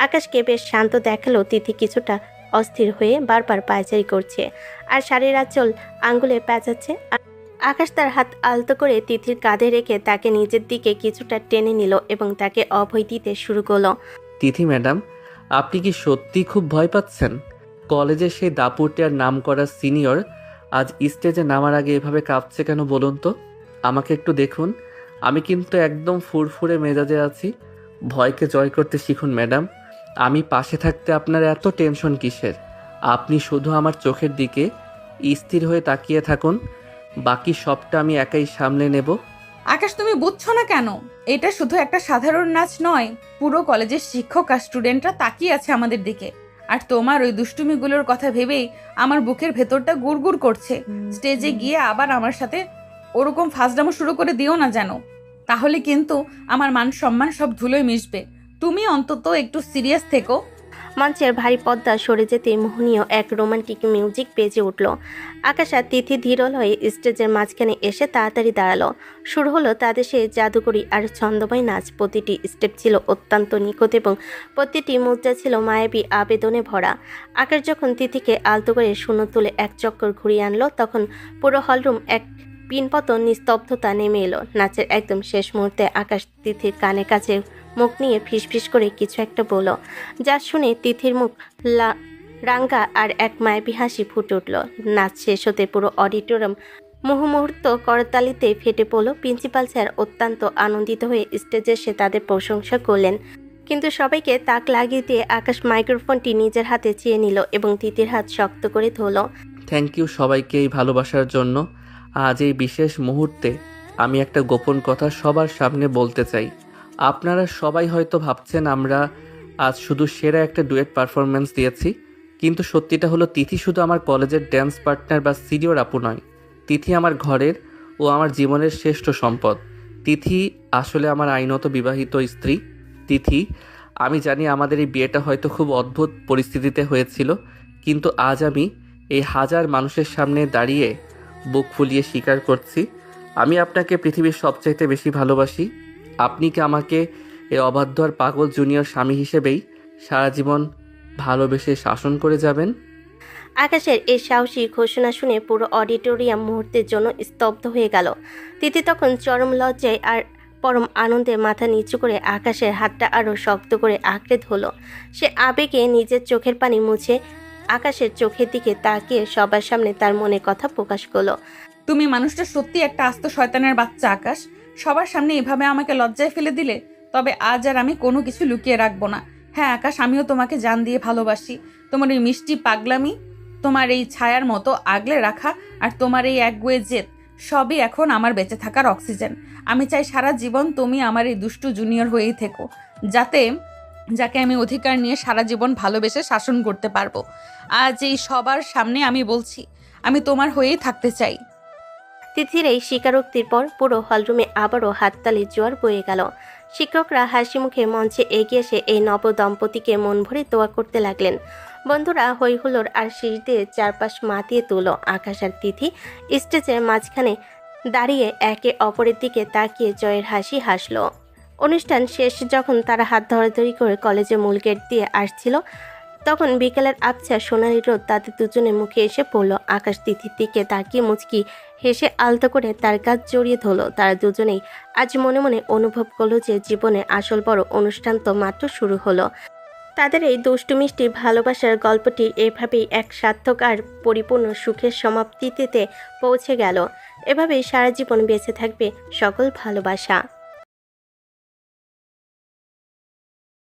আকাশকে বেশ শান্ত দেখালো। তিথি কিছুটা অস্থির হয়ে বারবার পায়চারি করছে আর শাড়ির আঁচল আঙ্গুলে প্যাঁচাচ্ছে। আকাশ তার হাত আলতো করে তিথির কাঁধে রেখে তাকে নিজের দিকে কিছুটা টেনে নিল এবং তাকে অভয় দিতে শুরু করলো। তিথি ম্যাডাম, আপনি কি সত্যি খুব ভয় পাচ্ছেন? কলেজের সেই দাপুটিয়ার নাম করা সিনিয়র আজ স্টেজে নামার আগে এভাবে কাঁপছে কেন বলুন তো? আমাকে একটু দেখুন, আমি কিন্তু একদম ফুরফুরে মেজাজে আছি। ভয়কে জয় করতে শিখুন ম্যাডাম। আমি পাশে থাকতে আপনার এত টেনশন কিসের? আপনি শুধু আমার চোখের দিকে স্থির হয়ে তাকিয়ে থাকুন, বাকি সবটা আমি একাই সামলে নেব। আকাশ, তুমি বুঝছো না কেন? এটা শুধু একটা সাধারণ নাচ নয়। পুরো কলেজের শিক্ষক আর স্টুডেন্টরা তাকিয়ে আছে আমাদের দিকে, আর তোমার ওই দুষ্টুমিগুলোর কথা ভেবেই আমার বুকের ভেতরটা গুড়গুড় করছে। স্টেজে গিয়ে আবার আমার সাথে ওরকম ফাজলামো শুরু করে দিও না যেন, তাহলে কিন্তু আমার মান সম্মান সব ধুলোয় মিশবে। তুমি অন্তত একটু সিরিয়াস থেকো। মঞ্চের ভারী পর্দা সরে যেতে মোহনীয় এক রোমান্টিক মিউজিক বেজে উঠল। আকাশ আর তিথি ধীরল হয়ে স্টেজের মাঝখানে এসে তাড়াতাড়ি দাঁড়ালো। শুরু হলো তাদের সেই জাদুকরী আর ছন্দময় নাচ। প্রতিটি স্টেপ ছিল অত্যন্ত নিখুঁত এবং প্রতিটি মুদ্রা ছিল মায়াবী আবেদনে ভরা। আকাশ যখন তিথিকে আলতো করে শূন্য তুলে এক চক্কর ঘুরিয়ে আনলো, তখন পুরো হলরুম এক পিনপতন নিস্তব্ধতা নেমে এলো। নাচের একদম শেষ মুহূর্তে আকাশ তিথির কানে কাছে মুখ নিয়ে ফিসফিস করে কিছু একটা বলল, যা শুনে তিথির মুখ রাঙ্গা আর এক মায়াবী হাসি ফুটে উঠল। নাচ শেষ হতে পুরো অডিটোরিয়াম মুহূর্ত করতালিতে ফেটে পড়ল। প্রিন্সিপাল স্যার অত্যন্ত আনন্দিত হয়ে স্টেজে এসে তাদের প্রশংসা করলেন, কিন্তু সবাইকে তাক লাগিয়ে দিয়ে আকাশ মাইক্রোফোনটি নিজের হাতে চেয়ে নিল এবং তিথির হাত শক্ত করে ধরল। থ্যাংক ইউ সবাইকে এই ভালোবাসার জন্য। আজ এই বিশেষ মুহূর্তে আমি একটা গোপন কথা সবার সামনে বলতে চাই। আপনারা সবাই হয়তো ভাবছেন আমরা আজ শুধু সেরা একটা ডুয়েট পারফরমেন্স দিয়েছি, কিন্তু সত্যিটা হলো তিথি শুধু আমার কলেজের ড্যান্স পার্টনার বা সিনিয়র আপু নয়। তিথি আমার ঘরের ও আমার জীবনের শ্রেষ্ঠ সম্পদ। তিথি আসলে আমার আইনত বিবাহিত স্ত্রী। তিথি, আমি জানি আমাদের এই বিয়েটা হয়তো খুব অদ্ভুত পরিস্থিতিতে হয়েছিল, কিন্তু আজ আমি এই হাজার মানুষের সামনে দাঁড়িয়ে বুক ফুলিয়ে স্বীকার করছি, আমি আপনাকে পৃথিবীর সবচাইতে বেশি ভালোবাসি। আপনি কি আমাকে এই অবাধ্য আর পাগল জুনিয়র স্বামী হিসেবেই সারা জীবন ভালোবেসে শাসন করে যাবেন? আকাশের এই সাহসী ঘোষণা শুনে পুরো অডিটোরিয়াম মুহূর্তের জন্য স্তব্ধ হয়ে গেল। তিথি তখন চরম লজ্জায় আর পরম আনন্দে মাথা নিচু করে আকাশের হাতটা আরও শক্ত করে আঁকড়ে ধরল। সে আবেগে নিজের চোখের পানি মুছে আকাশের চোখের দিকে তাকিয়ে সবার সামনে তার মনে কথা প্রকাশ করলো। তুমি মানুষটা সত্যি একটা আস্ত শয়তানের বাচ্চা আকাশ। সবার সামনে এভাবে আমাকে লজ্জায় ফেলে দিলে। তবে আজ আর আমি কোনো কিছু লুকিয়ে রাখবো না। হ্যাঁ আকাশ, আমিও তোমাকে জান দিয়ে ভালোবাসি। তোমার এই মিষ্টি পাগলামি, তোমার এই ছায়ার মতো আগলে রাখা আর তোমার এই একগুয়ে জেদ সবই এখন আমার বেঁচে থাকার অক্সিজেন। আমি চাই সারা জীবন তুমি আমার এই দুষ্টু জুনিয়র হয়েই থেকো, যাকে আমি অধিকার নিয়ে সারা জীবন ভালোবেসে শাসন করতে পারবো। আজ এই সবার সামনে আমি বলছি, আমি তোমার হয়েই থাকতে চাই। তিথির এই স্বীকারোক্তির পর পুরো হলরুমে আবারও হাততালির জোয়ার বয়ে গেল। শিক্ষকরা হাসি মুখে মঞ্চে এগিয়ে এসে এই নব দম্পতিকে মন ভরে দোয়া করতে লাগলেন। বন্ধুরা হইহুল্লোড় আর শীষ দিয়ে চারপাশ মাতিয়ে তুলো। আকাশ আর তিথি স্টেজের মাঝখানে দাঁড়িয়ে একে অপরের দিকে তাকিয়ে জয়ের হাসি হাসল। অনুষ্ঠান শেষ যখন তারা হাত ধরাধরি করে কলেজের মূল গেট দিয়ে আসছিল, তখন বিকেলের আবছা সোনালি রোদ তাদের দুজনের মুখে এসে পড়ল। আকাশ তিথির দিকে তাকিয়ে মুচকি হেসে আলতো করে তার কাজ জড়িয়ে ধরল। তারা দুজনেই আজ মনে মনে অনুভব করলো যে জীবনের আসল বড় অনুষ্ঠান তো মাত্র শুরু হলো। তাদের এই দুষ্টু মিষ্টি ভালোবাসার গল্পটি এভাবেই এক সার্থক আর পরিপূর্ণ সুখের সমাপ্তিতে পৌঁছে গেল। এভাবেই সারা জীবন বেঁচে থাকবে সকল ভালোবাসা।